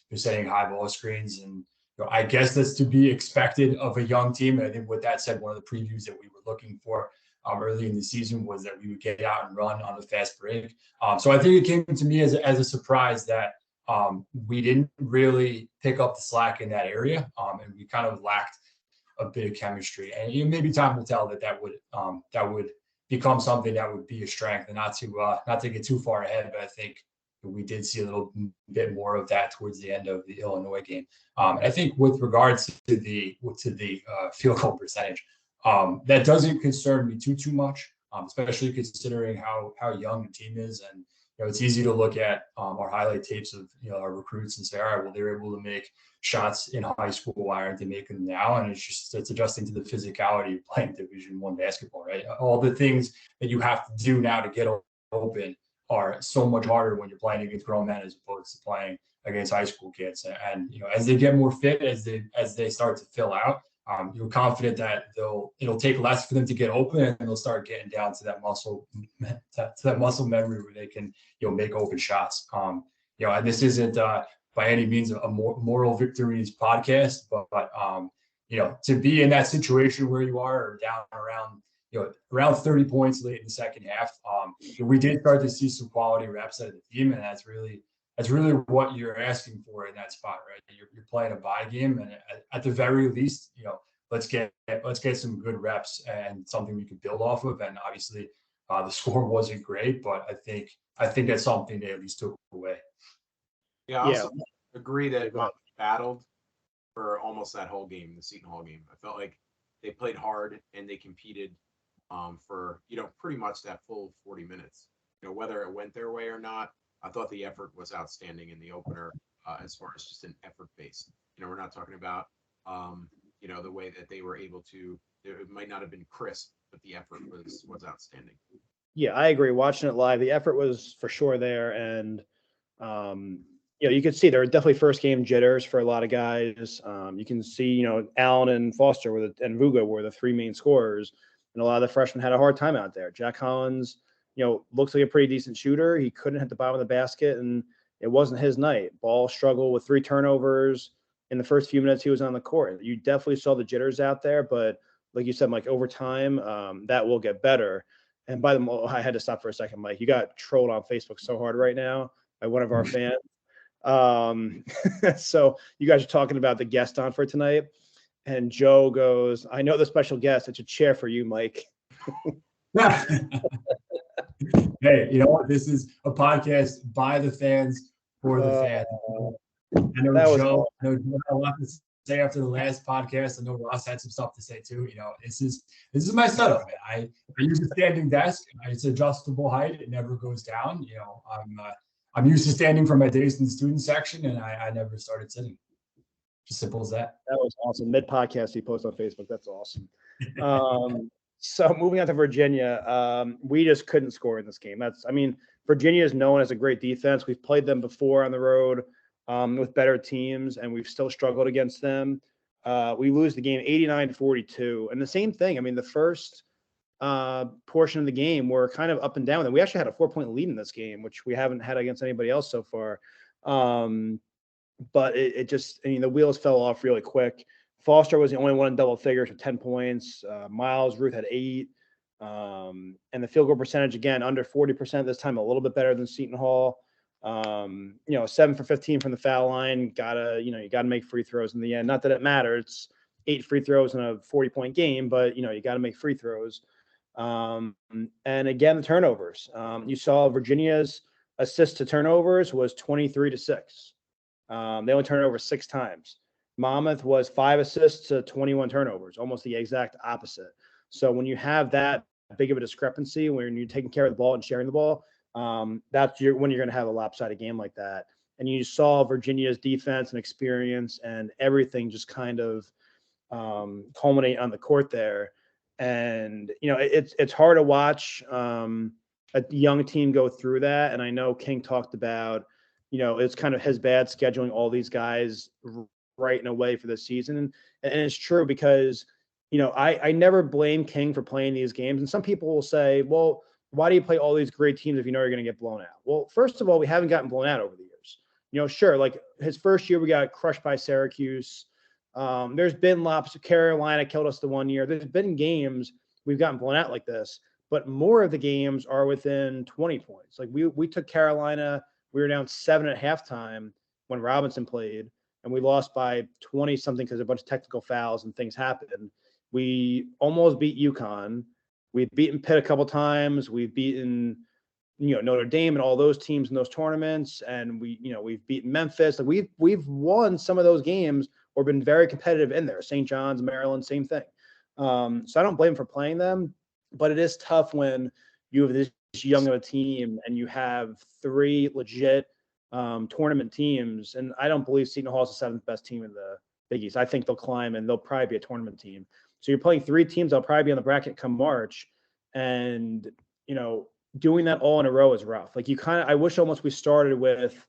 and setting high ball screens. And I guess that's to be expected of a young team. And I think with that said, one of the previews that we were looking for early in the season was that we would get out and run on a fast break. So I think it came to me as a surprise that we didn't really pick up the slack in that area, and we kind of lacked a bit of chemistry. And maybe time will tell that would become something that would be a strength. And not to get too far ahead, but I think we did see a little bit more of that towards the end of the Illinois game. I think with regards to the field goal percentage, that doesn't concern me too much, especially considering how young the team is. And it's easy to look at our highlight tapes of our recruits and say, all right, well, they're able to make shots in high school. Why aren't they making them now? And it's adjusting to the physicality of playing Division I basketball, right? All the things that you have to do now to get open are so much harder when you're playing against grown men as opposed to playing against high school kids. And as they get more fit, as they start to fill out, you're confident that it'll take less for them to get open, and they'll start getting down to that muscle memory where they can make open shots. And this isn't by any means a moral victories podcast, but to be in that situation where you are down around 30 points late in the second half, we did start to see some quality reps out of the team, and that's really what you're asking for in that spot, right? You're playing a bye game, and at the very least, let's get some good reps and something we can build off of. And obviously, The score wasn't great, but I think that's something they at least took away. Yeah, I Yeah. also agree that Go ahead. battled for almost that whole game, the Seton Hall game. I felt like they played hard and they competed for pretty much that full 40 minutes. Whether it went their way or not, I thought the effort was outstanding in the opener as far as just an effort base. We're not talking about the way that they were able to. It might not have been crisp, but the effort was outstanding. Yeah, I agree. Watching it live, the effort was for sure there, and you could see there were definitely first game jitters for a lot of guys. You can see, Allen and Foster and Vuga were the three main scorers, and a lot of the freshmen had a hard time out there. Jack Collins, looks like a pretty decent shooter. He couldn't hit the bottom of the basket, and it wasn't his night. Ball struggled with 3 turnovers in the first few minutes he was on the court. You definitely saw the jitters out there, but like you said, Mike, over time, that will get better. And by the way, I had to stop for a second, Mike. You got trolled on Facebook so hard right now by one of our fans. So you guys are talking about the guest on for tonight, and Joe goes, "I know the special guest. It's a chair for you, Mike." Hey, you know what? This is a podcast by the fans for the fans. I know Joe had a lot to say after the last podcast. I know Ross had some stuff to say too. This is my setup, man. I use a standing desk. It's adjustable height. It never goes down. I'm used to standing for my days in the student section, and I never started sitting. Just simple as that. That was awesome. Mid-podcast he posted on Facebook. That's awesome. So moving on to Virginia, we just couldn't score in this game. Virginia is known as a great defense. We've played them before on the road with better teams, and we've still struggled against them. We lose the game 89-42. And the same thing. The first portion of the game were kind of up and down. And we actually had a 4-point lead in this game, which we haven't had against anybody else so far. But it just, the wheels fell off really quick. Foster was the only one in double figures with 10 points. Miles Ruth had 8. And the field goal percentage, again, under 40% this time, a little bit better than Seton Hall. 7 for 15 from the foul line. You gotta make free throws in the end. Not that it matters. It's 8 free throws in a 40-point game, but you got to make free throws. And again, the turnovers. You saw Virginia's assist to turnovers was 23-6. They only turned over 6 times. Monmouth was 5 assists to 21 turnovers, almost the exact opposite. So when you have that big of a discrepancy, when you're taking care of the ball and sharing the ball, that's when you're going to have a lopsided game like that. And you saw Virginia's defense and experience and everything just kind of culminate on the court there. And it's hard to watch a young team go through that. And I know King talked about it's kind of his bad scheduling all these guys right in a way for this season. And it's true because, I never blame King for playing these games. And some people will say, well, why do you play all these great teams if you know you're going to get blown out? Well, first of all, we haven't gotten blown out over the years. Sure, like his first year, we got crushed by Syracuse. There's been Carolina killed us the one year. There's been games we've gotten blown out like this, but more of the games are within 20 points. Like we took Carolina. We were down 7 at halftime when Robinson played, and we lost by 20 something because a bunch of technical fouls and things happened. We almost beat UConn. We've beaten Pitt a couple times. We've beaten, Notre Dame and all those teams in those tournaments, and we've beaten Memphis. Like we've won some of those games or been very competitive in there. St. John's, Maryland, same thing. So I don't blame him for playing them, but it is tough when you have this young of a team and you have 3 legit tournament teams. And I don't believe Seton Hall is the 7th best team in the Big East. I think they'll climb and they'll probably be a tournament team. So you're playing 3 teams that'll probably be on the bracket come March. And, doing that all in a row is rough. Like I wish almost we started with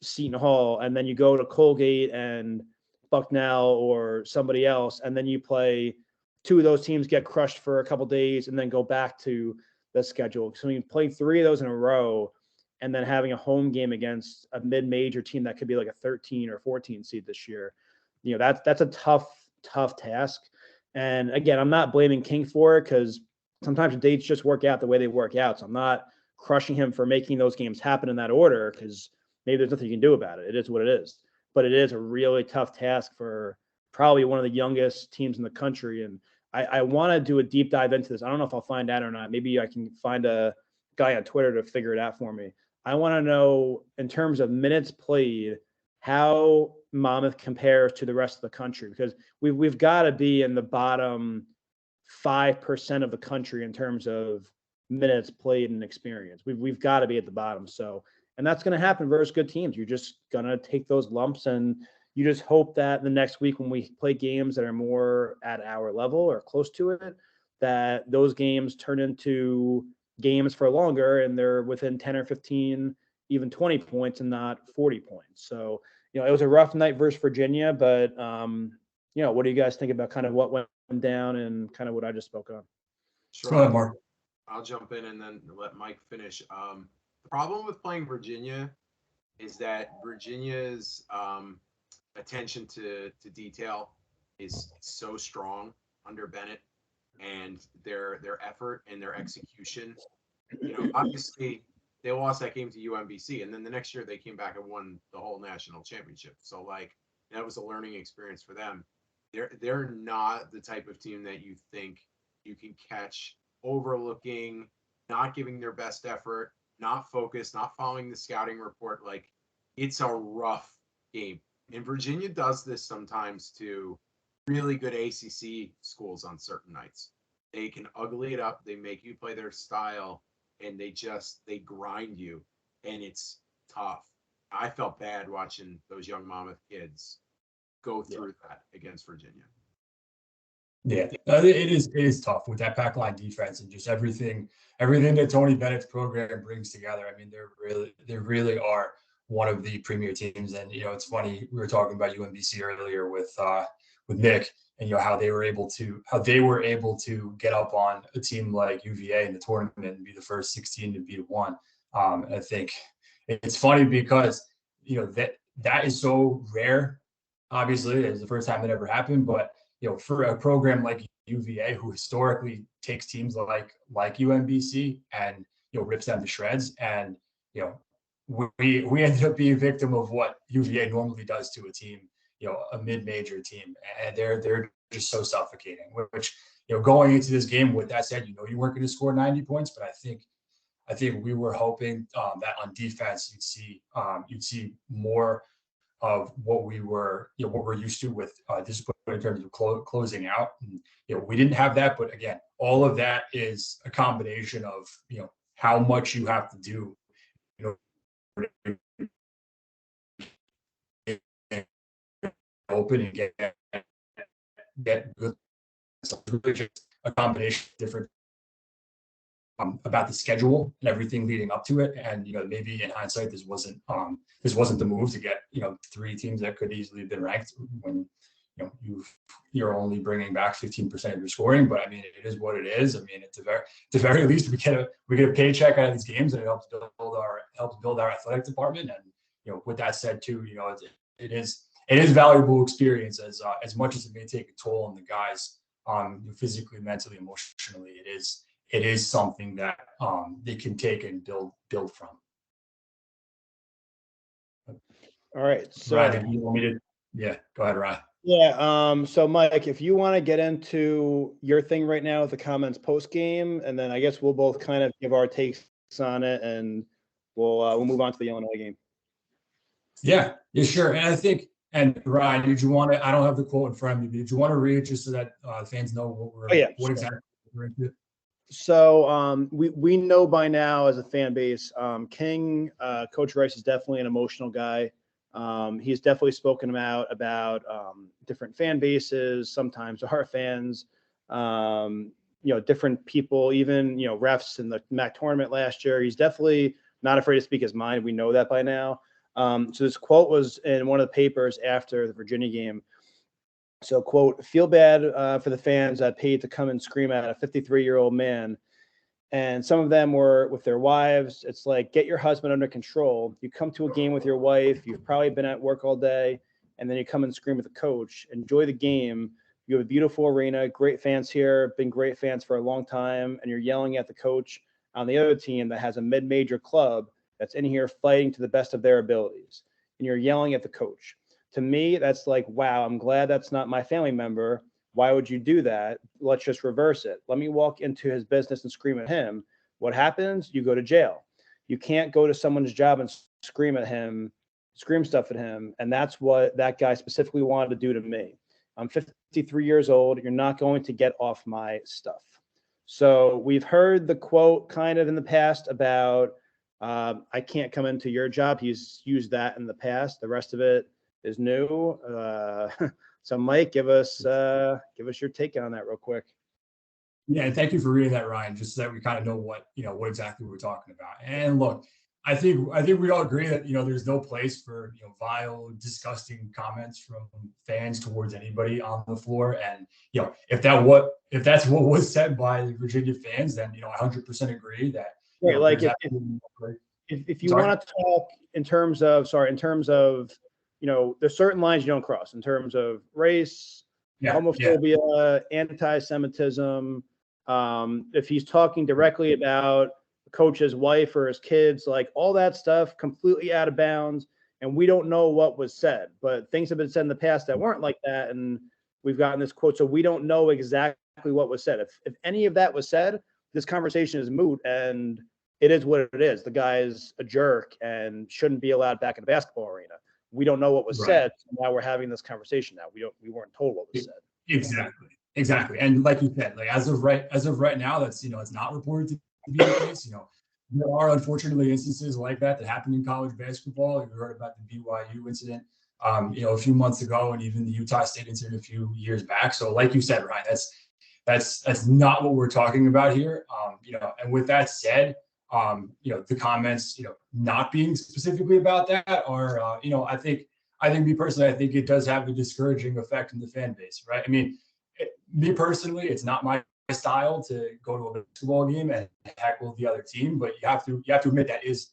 Seton Hall and then you go to Colgate and Bucknell or somebody else. And then you play 2 of those teams, get crushed for a couple days and then go back to the schedule. So you play 3 of those in a row and then having a home game against a mid-major team that could be like a 13 or 14 seed this year. That's a tough task. And again, I'm not blaming King for it because sometimes the dates just work out the way they work out. So I'm not crushing him for making those games happen in that order because maybe there's nothing you can do about it. It is what it is. But it is a really tough task for probably one of the youngest teams in the country. And I want to do a deep dive into this. I don't know if I'll find out or not. Maybe I can find a guy on Twitter to figure it out for me. I want to know, in terms of minutes played, how Monmouth compares to the rest of the country, because we've got to be in the bottom 5% of the country in terms of minutes played and experience. We've got to be at the bottom. So, and that's going to happen versus good teams. You're just going to take those lumps, and you just hope that the next week when we play games that are more at our level or close to it, that those games turn into games for longer and they're within 10 or 15, even 20 points and not 40 points. So, it was a rough night versus Virginia, but, what do you guys think about kind of what went down and kind of what I just spoke on? Sure. Go ahead, Mark. I'll jump in and then let Mike finish. The problem with playing Virginia is that Virginia's attention to detail is so strong under Bennett, and their effort and their execution. Obviously they lost that game to UMBC, and then the next year they came back and won the whole national championship. So that was a learning experience for them. They're not the type of team that you think you can catch overlooking, not giving their best effort, not focused, not following the scouting report. It's a rough game. And Virginia does this sometimes to really good ACC schools on certain nights. They can ugly it up. They make you play their style, and they grind you, and it's tough. I felt bad watching those young Monmouth kids go through that against Virginia. Yeah, it is tough with that backline defense and just everything that Tony Bennett's program brings together. I mean, they really are one of the premier teams. And it's funny, we were talking about UMBC earlier with Nick, and how they were able to get up on a team like UVA in the tournament and be the first 16 to beat one. I think it's funny because that is so rare. Obviously, it's the first time it ever happened, but for a program like UVA, who historically takes teams like UMBC and rips them to shreds, and we ended up being a victim of what UVA normally does to a team, a mid-major team, and they're just so suffocating. Which going into this game, with that said, you weren't going to score 90 points, but I think we were hoping that on defense you'd see more of what we're used to with discipline in terms of closing out. And, we didn't have that, but again, all of that is a combination of how much you have to do, open and get good. A combination of different about the schedule and everything leading up to it, and maybe in hindsight this wasn't the move to get 3 teams that could easily have been ranked when you're only bringing back 15% of your scoring. But I mean, it is what it is. I mean, at the very least, we get a paycheck out of these games, and it helps build our athletic department. And with that said too, it is valuable experience as much as it may take a toll on the guys, physically, mentally, emotionally. It is something that they can take and build from. All right. So Ryan, you want me to? Yeah, go ahead, Ryan. Yeah. So Mike, if you want to get into your thing right now with the comments post game, and then I guess we'll both kind of give our takes on it, and we'll move on to the Illinois game. Yeah, sure. And I think, and Ryan, did you want to? I don't have the quote in front of me. But did you want to read it just so that fans know what exactly we're into? So we know by now as a fan base, King, Coach Rice is definitely an emotional guy. He's definitely spoken about different fan bases, sometimes our fans, different people, even, refs in the MAC tournament last year. He's definitely not afraid to speak his mind. We know that by now. So this quote was in one of the papers after the Virginia game. So, quote, feel bad for the fans that paid to come and scream at a 53-year-old man. And some of them were with their wives. It's like, get your husband under control. You come to a game with your wife. You've probably been at work all day. And then you come and scream at the coach. Enjoy the game. You have a beautiful arena, great fans here, been great fans for a long time. And you're yelling at the coach on the other team that has a mid-major club that's in here fighting to the best of their abilities. And you're yelling at the coach. To me, that's like, wow, I'm glad that's not my family member, Why would you do that? Let's just reverse it. Let me walk into his business and scream at him. What happens? You go to jail. You can't go to someone's job and scream at him, scream stuff at him. And that's what that guy specifically wanted to do to me. I'm 53 years old. You're not going to get off my stuff. So we've heard the quote kind of in the past about, I can't come into your job. He's used that in the past. The rest of it is new. So Mike, give us your take on that real quick. Yeah, and thank you for reading that, Ryan, just so that we kind of know what exactly we're talking about. And look, I think we all agree that there's no place for vile, disgusting comments from fans towards anybody on the floor. And if that's what was said by the Virginia fans, then I 100% agree that. Right, like if you want to talk in terms of there's certain lines you don't cross in terms of race, homophobia, anti-Semitism. If he's talking directly about the coach's wife or his kids, like all that stuff, completely out of bounds. And we don't know what was said, but things have been said in the past that weren't like that. And we've gotten this quote. So we don't know exactly what was said. If any of that was said, this conversation is moot and it is what it is. The guy's a jerk and shouldn't be allowed back in the basketball arena. We don't know what was said. So now we're having this conversation now. We weren't told what was said. Exactly. And like you said, like as of right now, that's it's not reported to be the case. There are unfortunately instances like that happen in college basketball. You heard about the BYU incident, a few months ago, and even the Utah State incident a few years back. So, like you said, Ryan, that's not what we're talking about here. And with that said, the comments, not being specifically about that are, I think me personally, I think it does have a discouraging effect in the fan base, right? I mean, me personally, it's not my style to go to a basketball game and heckle the other team, but you have to admit that is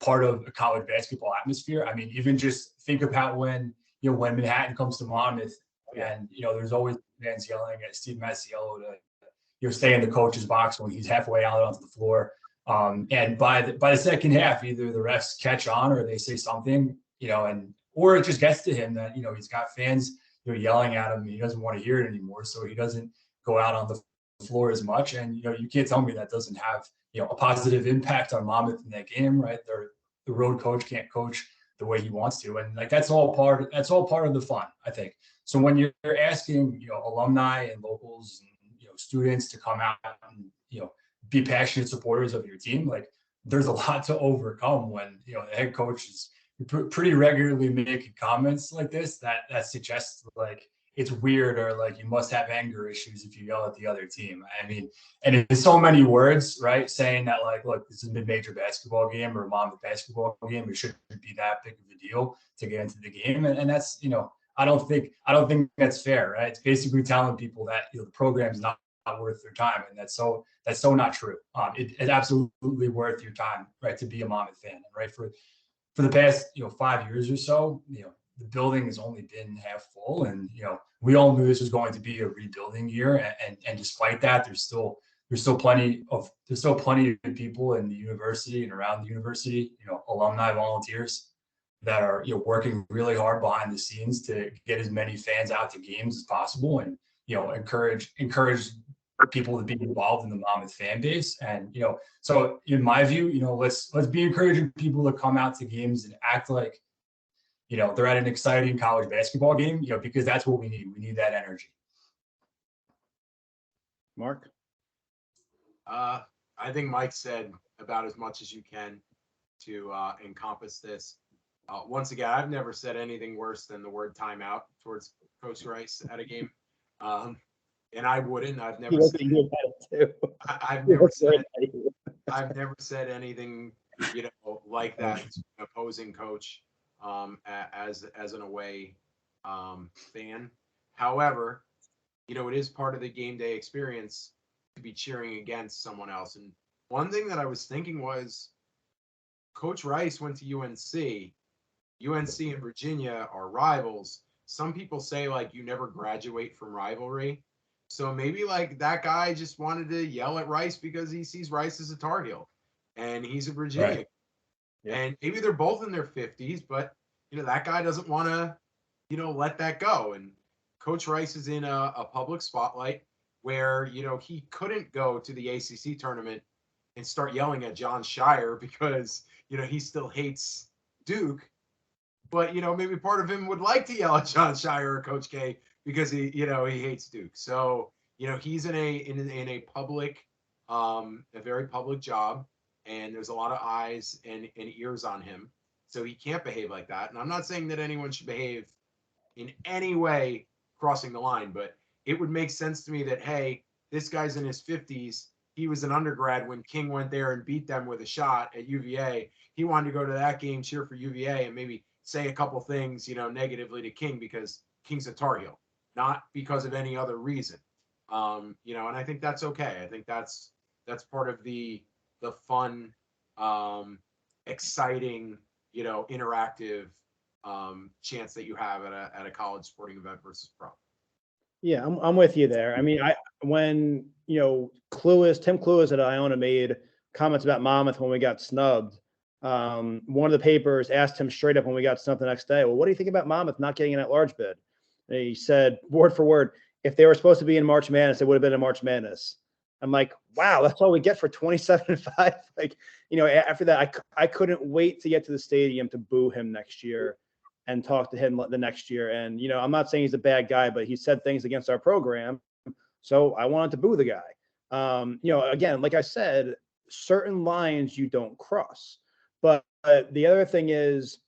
part of a college basketball atmosphere. I mean, even just think about when Manhattan comes to Monmouth and there's always fans yelling at Steve Masiello to stay in the coach's box when he's halfway out onto the floor. And by the second half, either the refs catch on or they say something, or it just gets to him that he's got fans yelling at him. He doesn't want to hear it anymore, so he doesn't go out on the floor as much. And you can't tell me that doesn't have a positive impact on Monmouth in that game, right? The road coach can't coach the way he wants to, and like that's all part of the fun, I think. So when you're asking alumni and locals and students to come out and be passionate supporters of your team, like there's a lot to overcome when the head coach is pretty regularly making comments like this that suggests like it's weird or like you must have anger issues if you yell at the other team. I mean, and in so many words, right, saying that like, look, this is a mid-major basketball game or a Monmouth basketball game, it shouldn't be that big of a deal to get into the game, and that's I don't think that's fair, right? It's basically telling people that the program's not worth their time, and that's so not true. It's absolutely worth your time, right, to be a Monmouth fan, right? For the past 5 years or so, the building has only been half full, and we all knew this was going to be a rebuilding year, and despite that, there's still plenty of people in the university and around the university, alumni, volunteers that are working really hard behind the scenes to get as many fans out to games as possible, and encourage people to be involved in the Monmouth fan base. And so in my view, let's be encouraging people to come out to games and act like they're at an exciting college basketball game, because that's what we need that energy. Mark? I think Mike said about as much as you can to encompass this. Once again, I've never said anything worse than the word timeout towards Coach Rice at a game. And I wouldn't. I've never said anything, like that to an opposing coach as an away fan. However, it is part of the game day experience to be cheering against someone else. And one thing that I was thinking was Coach Rice went to UNC. UNC and Virginia are rivals. Some people say like you never graduate from rivalry. So maybe like that guy just wanted to yell at Rice because he sees Rice as a Tar Heel and he's a Virginia. Right. Yeah. And maybe they're both in their 50s, but that guy doesn't want to, let that go. And Coach Rice is in a public spotlight where, he couldn't go to the ACC tournament and start yelling at John Shire because, he still hates Duke. But, maybe part of him would like to yell at John Shire or Coach K because he hates Duke. So, he's in a public, a very public job, and there's a lot of eyes and ears on him. So he can't behave like that. And I'm not saying that anyone should behave in any way crossing the line, but it would make sense to me that, hey, this guy's in his 50s. He was an undergrad when King went there and beat them with a shot at UVA. He wanted to go to that game, cheer for UVA, and maybe say a couple things, negatively to King because King's a Tar Heel, not because of any other reason. And I think that's okay. I think that's part of the fun, exciting, interactive chance that you have at a college sporting event versus pro. Yeah, I'm with you there. I mean, when Tim Cluis at Iona made comments about Monmouth when we got snubbed. One of the papers asked him straight up when we got snubbed the next day, well, what do you think about Monmouth not getting an at-large bid? And he said, word for word, if they were supposed to be in March Madness, it would have been in March Madness. I'm like, wow, that's all we get for 27-5. Like, after that, I couldn't wait to get to the stadium to boo him next year and talk to him the next year. And, I'm not saying he's a bad guy, but he said things against our program. So I wanted to boo the guy. Again, like I said, certain lines you don't cross. But the other thing is,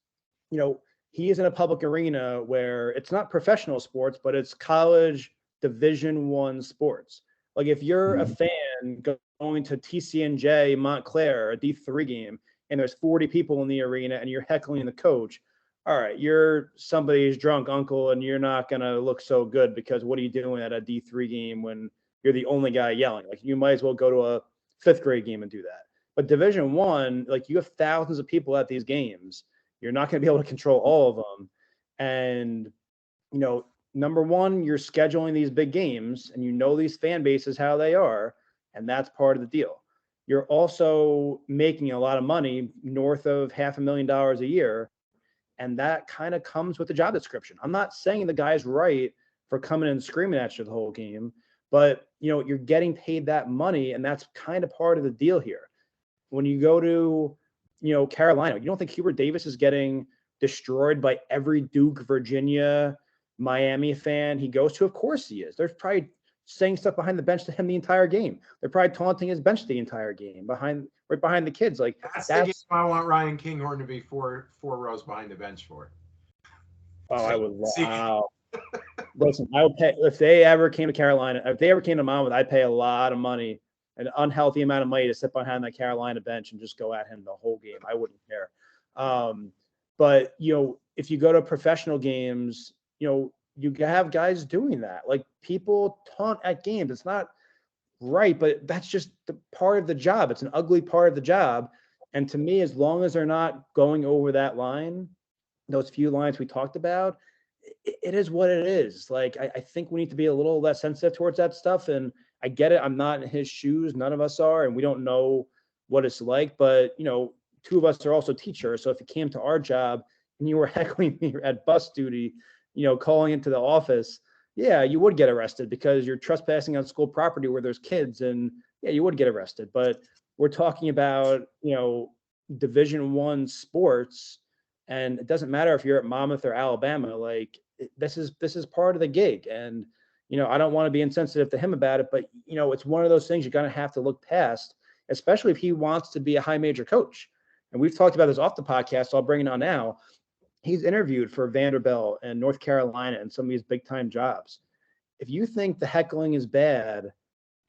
he is in a public arena where it's not professional sports, but it's college Division I sports. Like if you're a fan going to TCNJ Montclair, a D3 game, and there's 40 people in the arena and you're heckling the coach, all right, you're somebody's drunk uncle and you're not going to look so good because what are you doing at a D3 game when you're the only guy yelling? Like you might as well go to a 5th grade game and do that. But Division I, like you have thousands of people at these games. You're not going to be able to control all of them. And, number one, you're scheduling these big games and these fan bases, how they are. And that's part of the deal. You're also making a lot of money, north of $500,000 a year. And that kind of comes with the job description. I'm not saying the guy's right for coming and screaming at you the whole game, but you're getting paid that money, and that's kind of part of the deal here. When you go to, Carolina, you don't think Hubert Davis is getting destroyed by every Duke, Virginia, Miami fan he goes to? Of course he is. They're probably saying stuff behind the bench to him the entire game. They're probably taunting his bench the entire game right behind the kids. Like that's the game I want Ryan Kinghorn to be four rows behind the bench for. Oh, I would. Wow. Listen, I would pay if they ever came to Carolina. If they ever came to Monmouth, I'd pay a lot of money, an unhealthy amount of money to sit behind that Carolina bench and just go at him the whole game. I wouldn't care. But if you go to professional games, you have guys doing that. Like people taunt at games. It's not right, but that's just the part of the job. It's an ugly part of the job. And to me, as long as they're not going over that line, those few lines we talked about, it is what it is. Like, I think we need to be a little less sensitive towards that stuff. And I get it. I'm not in his shoes. None of us are. And we don't know what it's like. But, two of us are also teachers. So if it came to our job and you were heckling me at bus duty, calling into the office, yeah, you would get arrested because you're trespassing on school property where there's kids. And yeah, you would get arrested. But we're talking about, Division I sports. And it doesn't matter if you're at Monmouth or Alabama, like this is part of the gig. And, I don't want to be insensitive to him about it, but, it's one of those things you're going to have to look past, especially if he wants to be a high major coach. And we've talked about this off the podcast, so I'll bring it on now. He's interviewed for Vanderbilt and North Carolina and some of these big time jobs. If you think the heckling is bad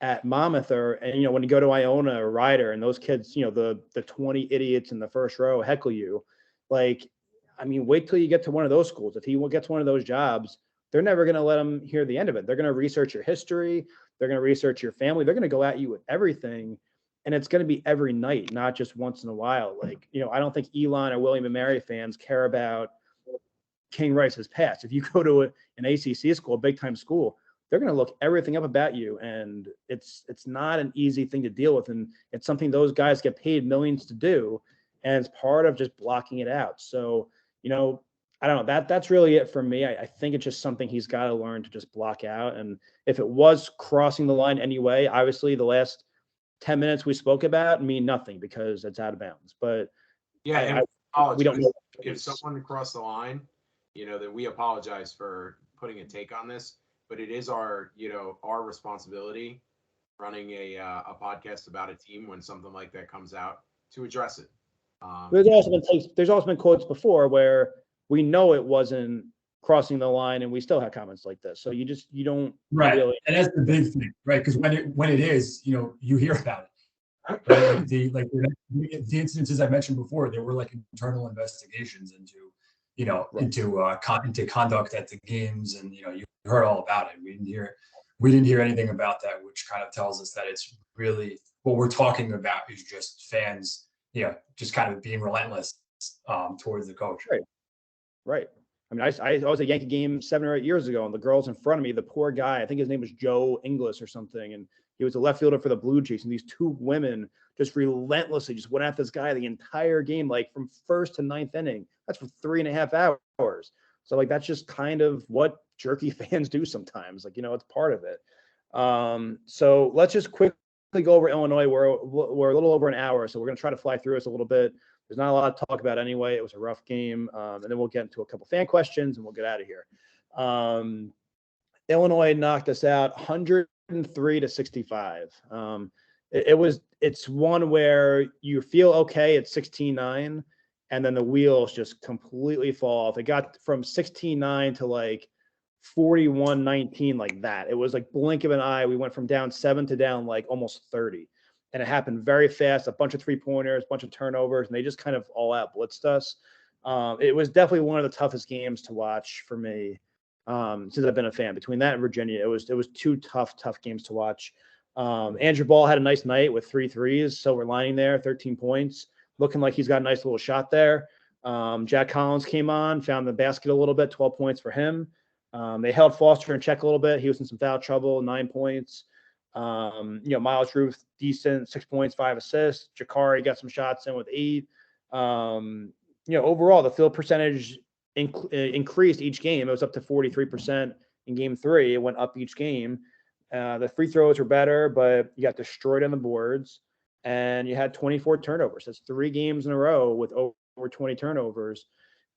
at Monmouth and when you go to Iona or Ryder and those kids, the 20 idiots in the first row heckle you, like, I mean, wait till you get to one of those schools. If he gets one of those jobs, they're never going to let him hear the end of it. They're going to research your history. They're going to research your family. They're going to go at you with everything. And it's going to be every night, not just once in a while. Like, I don't think Elon or William and Mary fans care about King Rice's past. If you go to an ACC school, a big time school, they're going to look everything up about you. And it's not an easy thing to deal with. And it's something those guys get paid millions to do. And it's part of just blocking it out. So, I don't know. That's really it for me. I think it's just something he's got to learn to just block out. And if it was crossing the line anyway, obviously the last 10 minutes we spoke about mean nothing because it's out of bounds. But Yeah, and we don't know if someone crossed the line, then we apologize for putting a take on this, but it is our responsibility running a podcast about a team when something like that comes out to address it. There's also been quotes before where we know it wasn't crossing the line and we still have comments like this. So you don't really. And that's the big thing, right? Because when it is, you hear about it, right? Like the incidences I mentioned before, there were like internal investigations into conduct at the games, and you heard all about it. We didn't hear anything about that, which kind of tells us that it's really what we're talking about is just fans, just kind of being relentless towards the coach. Right. I mean, I was at a Yankee game 7 or 8 years ago, and the girls in front of me, the poor guy, I think his name was Joe Inglis or something, and he was a left fielder for the Blue Jays, and these two women just relentlessly just went after this guy the entire game, like from first to ninth inning. That's for 3.5 hours. So like that's just kind of what jerky fans do sometimes. Like, it's part of it. So let's just quickly go over Illinois. We're a little over an hour, so we're going to try to fly through this a little bit. There's not a lot to talk about anyway. It was a rough game. And then we'll get into a couple fan questions and we'll get out of here. Illinois knocked us out 103-65. It's one where you feel okay at 16-9, and then the wheels just completely fall off. It got from 16-9 to like 41-19 like that. It was like blink of an eye. We went from down 7 to down like almost 30. And it happened very fast, a bunch of three-pointers, a bunch of turnovers, and they just kind of all out blitzed us. It was definitely one of the toughest games to watch for me since I've been a fan. Between that and Virginia, it was two tough games to watch. Andrew Ball had a nice night with 3 threes, silver lining there, 13 points, looking like he's got a nice little shot there. Jack Collins came on, found the basket a little bit, 12 points for him. They held Foster in check a little bit. He was in some foul trouble, 9 points. Miles Ruth, decent, 6 points, 5 assists. Jakari got some shots in with 8. Overall, the field percentage increased each game. It was up to 43% in game 3. It went up each game. The free throws were better, but you got destroyed on the boards, and you had 24 turnovers. That's 3 games in a row with over 20 turnovers.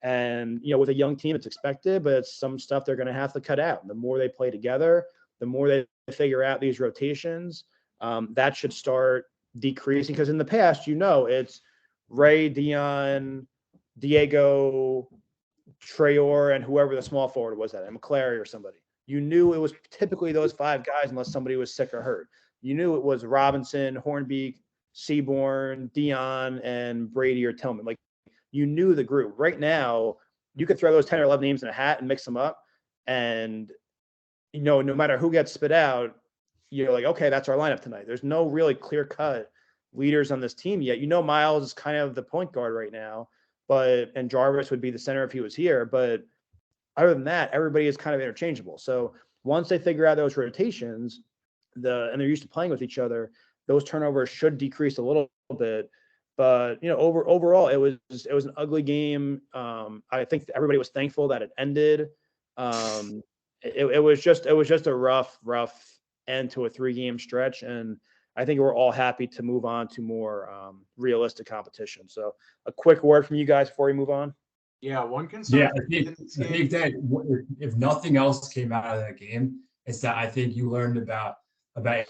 And, with a young team, it's expected, but it's some stuff they're going to have to cut out. And the more they play together, the more they figure out these rotations, that should start decreasing. Because in the past, it's Ray, Dion, Diego, Traore, and whoever the small forward was at, McClary or somebody. You knew it was typically those 5 guys unless somebody was sick or hurt. You knew it was Robinson, Hornbeek, Seaborn, Dion, and Brady or Tillman. Like, you knew the group. Right now, you could throw those 10 or 11 names in a hat and mix them up, and no matter who gets spit out, you're like, okay, that's our lineup tonight. There's no really clear-cut leaders on this team yet. Miles is kind of the point guard right now, and Jarvis would be the center if he was here. But other than that, everybody is kind of interchangeable. So once they figure out those rotations, and they're used to playing with each other, those turnovers should decrease a little bit. But overall, it was an ugly game. I think everybody was thankful that it ended. It was just a rough end to a 3-game stretch, and I think we're all happy to move on to more realistic competition. So, a quick word from you guys before we move on. Yeah, one concern. Yeah, I think that if nothing else came out of that game, it's that I think you learned about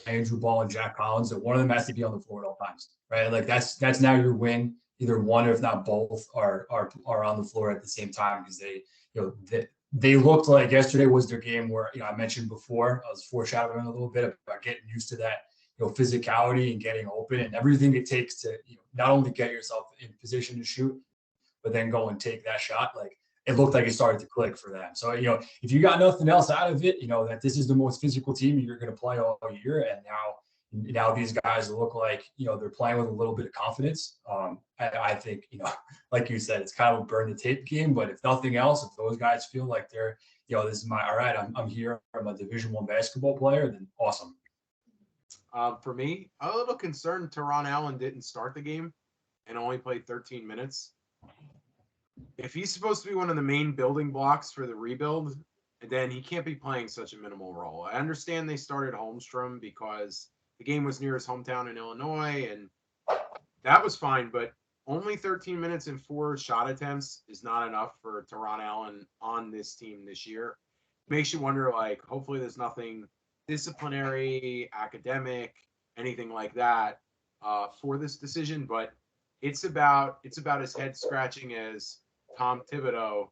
Andrew Ball and Jack Collins, that one of them has to be on the floor at all times, right? Like that's now your win. Either one, or if not both, are on the floor at the same time, because they looked like yesterday was their game where, I mentioned before, I was foreshadowing a little bit about getting used to that, physicality and getting open and everything it takes to, not only get yourself in position to shoot, but then go and take that shot. Like, it looked like it started to click for them. So, if you got nothing else out of it, that this is the most physical team you're going to play all year. And now these guys look like, they're playing with a little bit of confidence. I think, like you said, it's kind of a burn the tape game, but if nothing else, if those guys feel like they're, this is all right, I'm here, I'm a Division I basketball player, then awesome. For me, I'm a little concerned Teron Allen didn't start the game and only played 13 minutes. if he's supposed to be one of the main building blocks for the rebuild, then he can't be playing such a minimal role. I understand they started Holmstrom because the game was near his hometown in Illinois, and that was fine, but only 13 minutes and 4 shot attempts is not enough for Teron Allen on this team this year. Makes you wonder, like, hopefully there's nothing disciplinary, academic, anything like that for this decision, but it's about as head scratching as Tom Thibodeau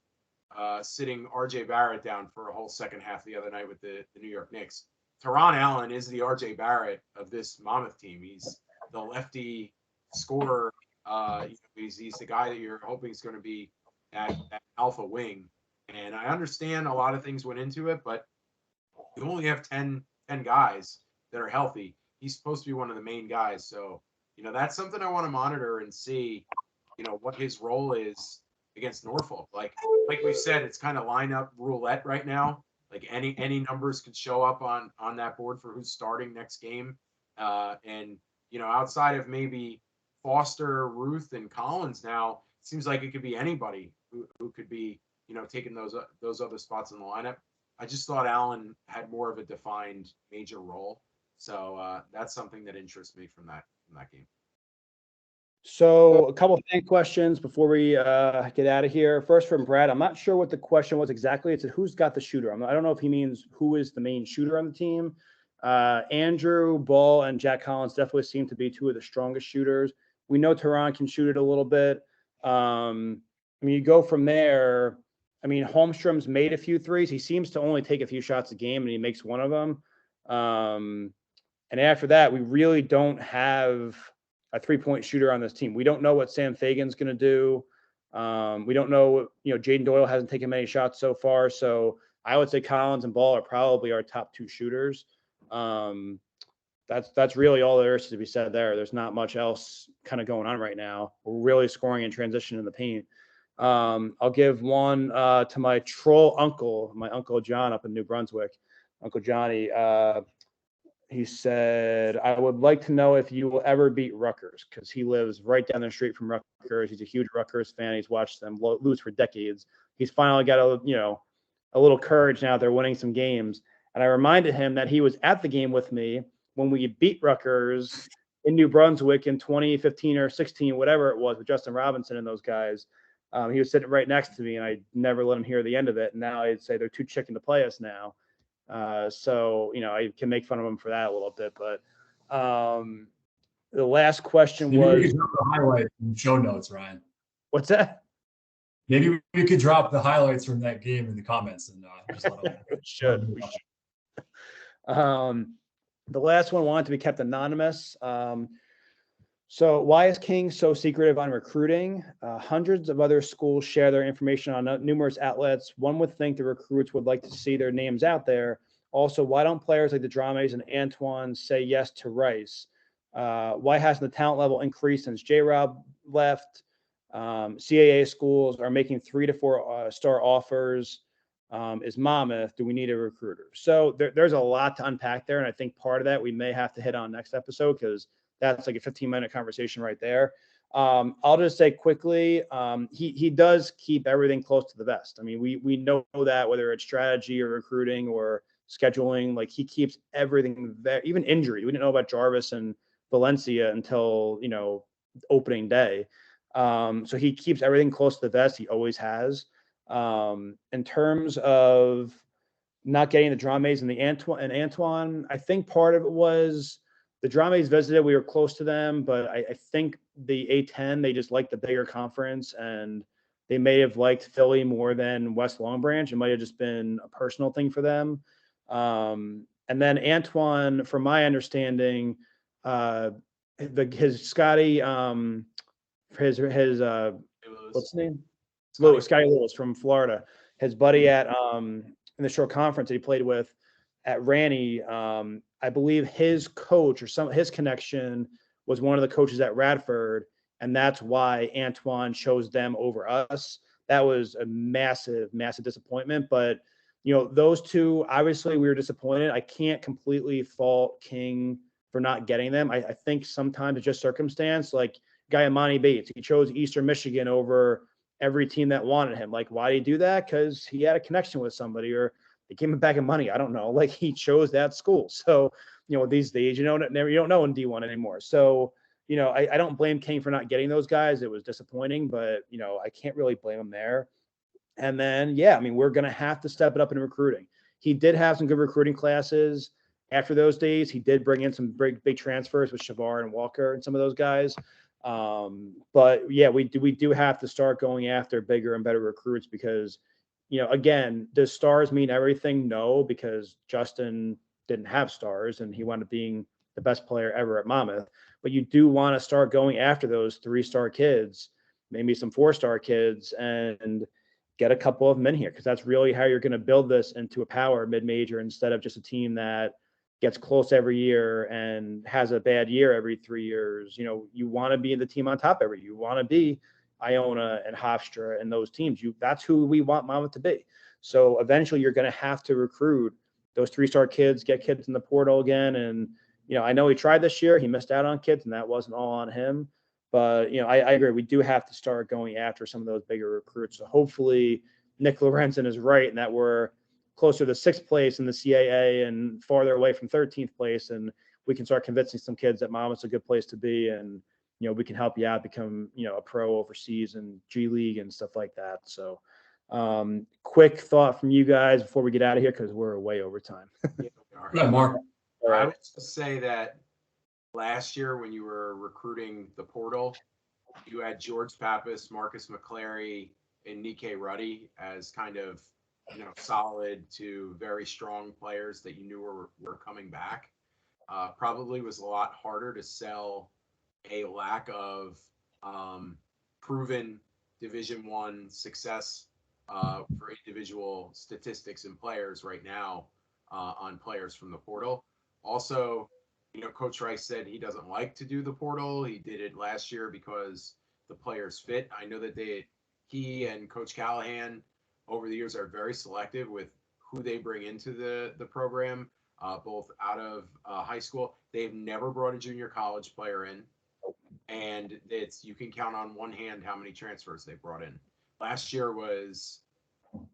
sitting RJ Barrett down for a whole second half the other night with the New York Knicks. Teron Allen is the RJ Barrett of this Monmouth team. He's the lefty scorer. He's the guy that you're hoping is going to be that alpha wing. And I understand a lot of things went into it, but you only have 10 guys that are healthy. He's supposed to be one of the main guys. So, that's something I want to monitor and see, what his role is against Norfolk. Like we said, it's kind of lineup roulette right now. Like any numbers could show up on that board for who's starting next game. And outside of maybe Foster, Ruth, and Collins, now it seems like it could be anybody who could be taking those other spots in the lineup. I just thought Allen had more of a defined major role, so that's something that interests me from that game. So a couple of fan questions before we get out of here. First from Brad. I'm not sure what the question was exactly. It said, who's got the shooter? I don't know if he means who is the main shooter on the team. Andrew, Ball, and Jack Collins definitely seem to be two of the strongest shooters. We know Teron can shoot it a little bit. You go from there. Holmstrom's made a few threes. He seems to only take a few shots a game, and he makes one of them. And after that, we really don't have a three-point shooter on this team. We don't know what Sam Fagan's going to do. We don't know, Jaden Doyle hasn't taken many shots so far. So I would say Collins and Ball are probably our top two shooters. That's really all there is to be said there. There's not much else kind of going on right now. We're really scoring in transition in the paint. I'll give one to my troll uncle, my Uncle John up in New Brunswick. Uncle Johnny, he said, I would like to know if you will ever beat Rutgers, because he lives right down the street from Rutgers. He's a huge Rutgers fan. He's watched them lose for decades. He's finally got a little courage now. They're winning some games. And I reminded him that he was at the game with me when we beat Rutgers in New Brunswick in 2015 or 16, whatever it was, with Justin Robinson and those guys. He was sitting right next to me, and I never let him hear the end of it. And now I'd say they're too chicken to play us now. So I can make fun of him for that a little bit, but the last question was the highlight in show notes, Ryan. What's that? Maybe we could drop the highlights from that game in the comments and just let them. We should. The last one wanted to be kept anonymous. So why is King so secretive on recruiting? Hundreds of other schools share their information on numerous outlets. One would think the recruits would like to see their names out there. Also, why don't players like the Drames and Antoine say yes to Rice? Why hasn't the talent level increased since J-Rob left? CAA schools are making 3 to 4 star offers. Is Monmouth? Do we need a recruiter? So there's a lot to unpack there. And I think part of that we may have to hit on next episode, because that's like a 15-minute conversation right there. I'll just say quickly, he does keep everything close to the vest. We know that, whether it's strategy or recruiting or scheduling, like he keeps everything there, even injury. We didn't know about Jarvis and Valencia until, opening day. So he keeps everything close to the vest. He always has. In terms of not getting the Drames and Antoine, I think part of it was the Drames visited. We were close to them, but I think the A10, they just liked the bigger conference, and they may have liked Philly more than West Long Branch. It might have just been a personal thing for them. And then Antoine, from my understanding, his Scotty, what's his name? Scotty Lewis from Florida. His buddy at in the short conference that he played with at Ranny, I believe his coach or his connection was one of the coaches at Radford, and that's why Antoine chose them over us. That was a massive, massive disappointment. But those two, obviously, we were disappointed. I can't completely fault King for not getting them. I think sometimes it's just circumstance. Like guy Imani Bates, he chose Eastern Michigan over every team that wanted him. Like, why did he do that? Because he had a connection with somebody, or they gave him back in money. I don't know. Like, he chose that school. So, these days, you don't know in D1 anymore. So, I don't blame King for not getting those guys. It was disappointing, but, I can't really blame him there. And then, yeah, I mean, we're going to have to step it up in recruiting. He did have some good recruiting classes after those days. He did bring in some big transfers with Shavar and Walker and some of those guys. But yeah, we do have to start going after bigger and better recruits because, again, does stars mean everything? No, because Justin didn't have stars and he wound up being the best player ever at Monmouth. But you do want to start going after those 3-star kids, maybe some 4-star kids, and get a couple of them in here, because that's really how you're going to build this into a power mid-major instead of just a team that gets close every year and has a bad year every 3 years. You want to be in the team on top every year. You want to be Iona and Hofstra and those teams. That's who we want Monmouth to be. So eventually you're going to have to recruit those 3-star kids, get kids in the portal again. And, I know he tried this year. He missed out on kids, and that wasn't all on him. But, I agree. We do have to start going after some of those bigger recruits. So hopefully Nick Lorenzen is right and that we're closer to 6th place in the CAA and farther away from 13th place. And we can start convincing some kids that Monmouth's a good place to be. And, we can help you out, become, a pro overseas and G League and stuff like that. So quick thought from you guys before we get out of here, because we're way over time. Yeah, Mark. All right. I would just say that last year when you were recruiting the portal, you had George Pappas, Marcus McClary, and Nikkei Ruddy as kind of, solid to very strong players that you knew were coming back. Probably was a lot harder to sell a lack of proven Division I success for individual statistics and players right now on players from the portal. Also, Coach Rice said he doesn't like to do the portal. He did it last year because the players fit. I know that he and Coach Callahan over the years are very selective with who they bring into the program, both out of high school. They've never brought a junior college player in, and you can count on one hand how many transfers they brought in. Last year was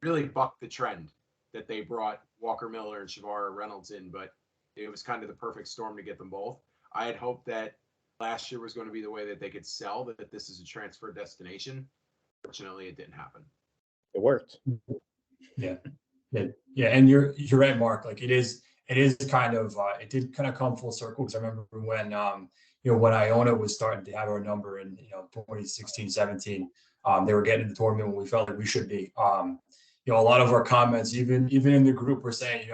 really bucked the trend that they brought Walker Miller and Shavar Reynolds in, but it was kind of the perfect storm to get them both. I had hoped that last year was going to be the way that they could sell that this is a transfer destination. Fortunately, it didn't happen. It worked. Yeah. And you're right, Mark. Like it is kind of it did kind of come full circle, because I remember when when Iona was starting to have our number in 2016, 17, they were getting in the tournament when we felt like we should be. A lot of our comments, even in the group, were saying,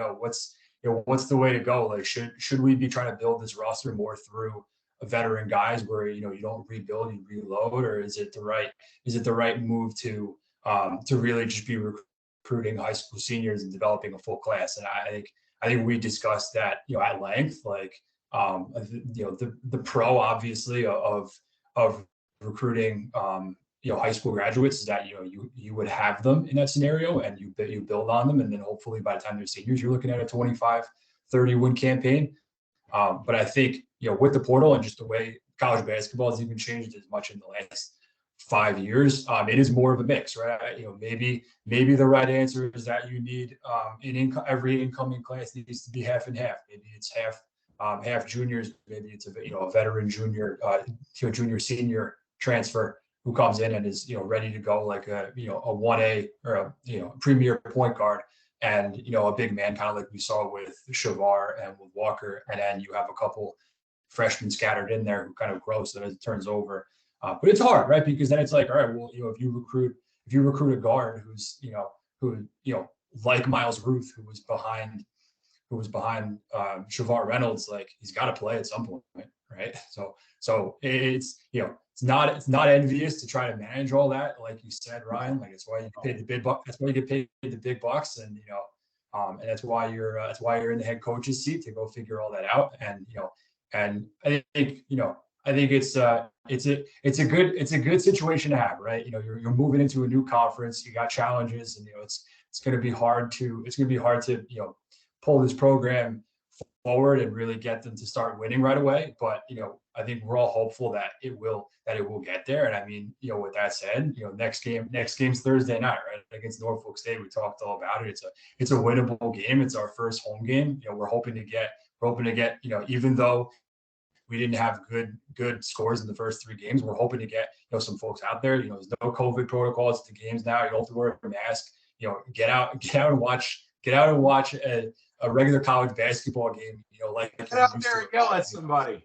what's the way to go? Like, should we be trying to build this roster more through veteran guys where you don't rebuild, you reload, or is it the right move to really just be recruiting high school seniors and developing a full class? And I think we discussed that at length. Like the pro obviously of recruiting high school graduates is that you would have them in that scenario and you build on them, and then hopefully by the time they're seniors you're looking at a 25-30 win campaign. But I think with the portal and just the way college basketball has even changed as much in the last 5 years, it is more of a mix, right? Maybe the right answer is that you need every incoming class needs to be half and half. Maybe it's half juniors, maybe it's a veteran junior junior senior transfer who comes in and is ready to go, like a 1A or a premier point guard, and a big man, kind of like we saw with Shavar and with Walker, and then you have a couple freshmen scattered in there who kind of grow so that it turns over. But it's hard, right? Because then it's like, all right, well, if you recruit a guard who's who like Miles Ruth, who was behind Shavar Reynolds, like he's got to play at some point, right? So it's it's not envious to try to manage all that, like you said, Ryan. Like it's why you get paid the big bucks. That's why you get paid the big bucks, and and that's why you're in the head coach's seat to go figure all that out. And and I think it's a good situation to have, right? You're moving into a new conference, you got challenges, and it's going to be hard to pull this program forward and really get them to start winning right away. But I think we're all hopeful that it will get there. And I mean, with that said, next game's Thursday night, right, against Norfolk State. We talked all about it. It's a winnable game. It's our first home game. We're hoping to get even though we didn't have good scores in the first 3 games, we're hoping to get some folks out there. There's no COVID protocols at the games now. You don't have to wear a mask. Get out and watch a regular college basketball game. Get out there and yell at somebody.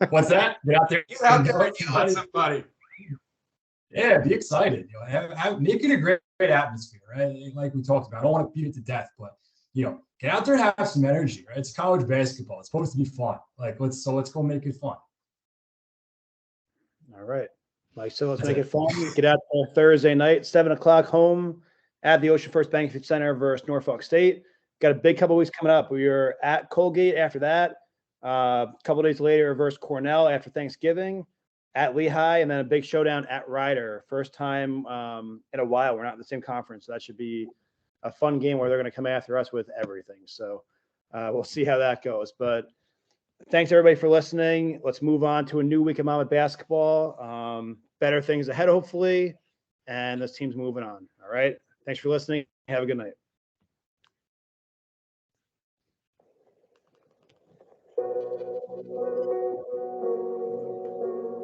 What's that? Get out there. Get out there and yell at somebody. Yeah, be excited. Make it a great atmosphere, right? Like we talked about. I don't want to beat it to death, but get out there and have some energy, right? It's college basketball. It's supposed to be fun. Let's go make it fun. All right. Like, so let's make it fun. Get out there Thursday night, 7:00 home at the Ocean First Bank Center versus Norfolk State. Got a big couple weeks coming up. We are at Colgate after that. A couple days later versus Cornell after Thanksgiving, at Lehigh, and then a big showdown at Rider. First time in a while we're not in the same conference. So that should be a fun game where they're going to come after us with everything. So we'll see how that goes. But thanks everybody for listening. Let's move on to a new week of Monmouth basketball. Better things ahead, hopefully. And this team's moving on. All right. Thanks for listening. Have a good night.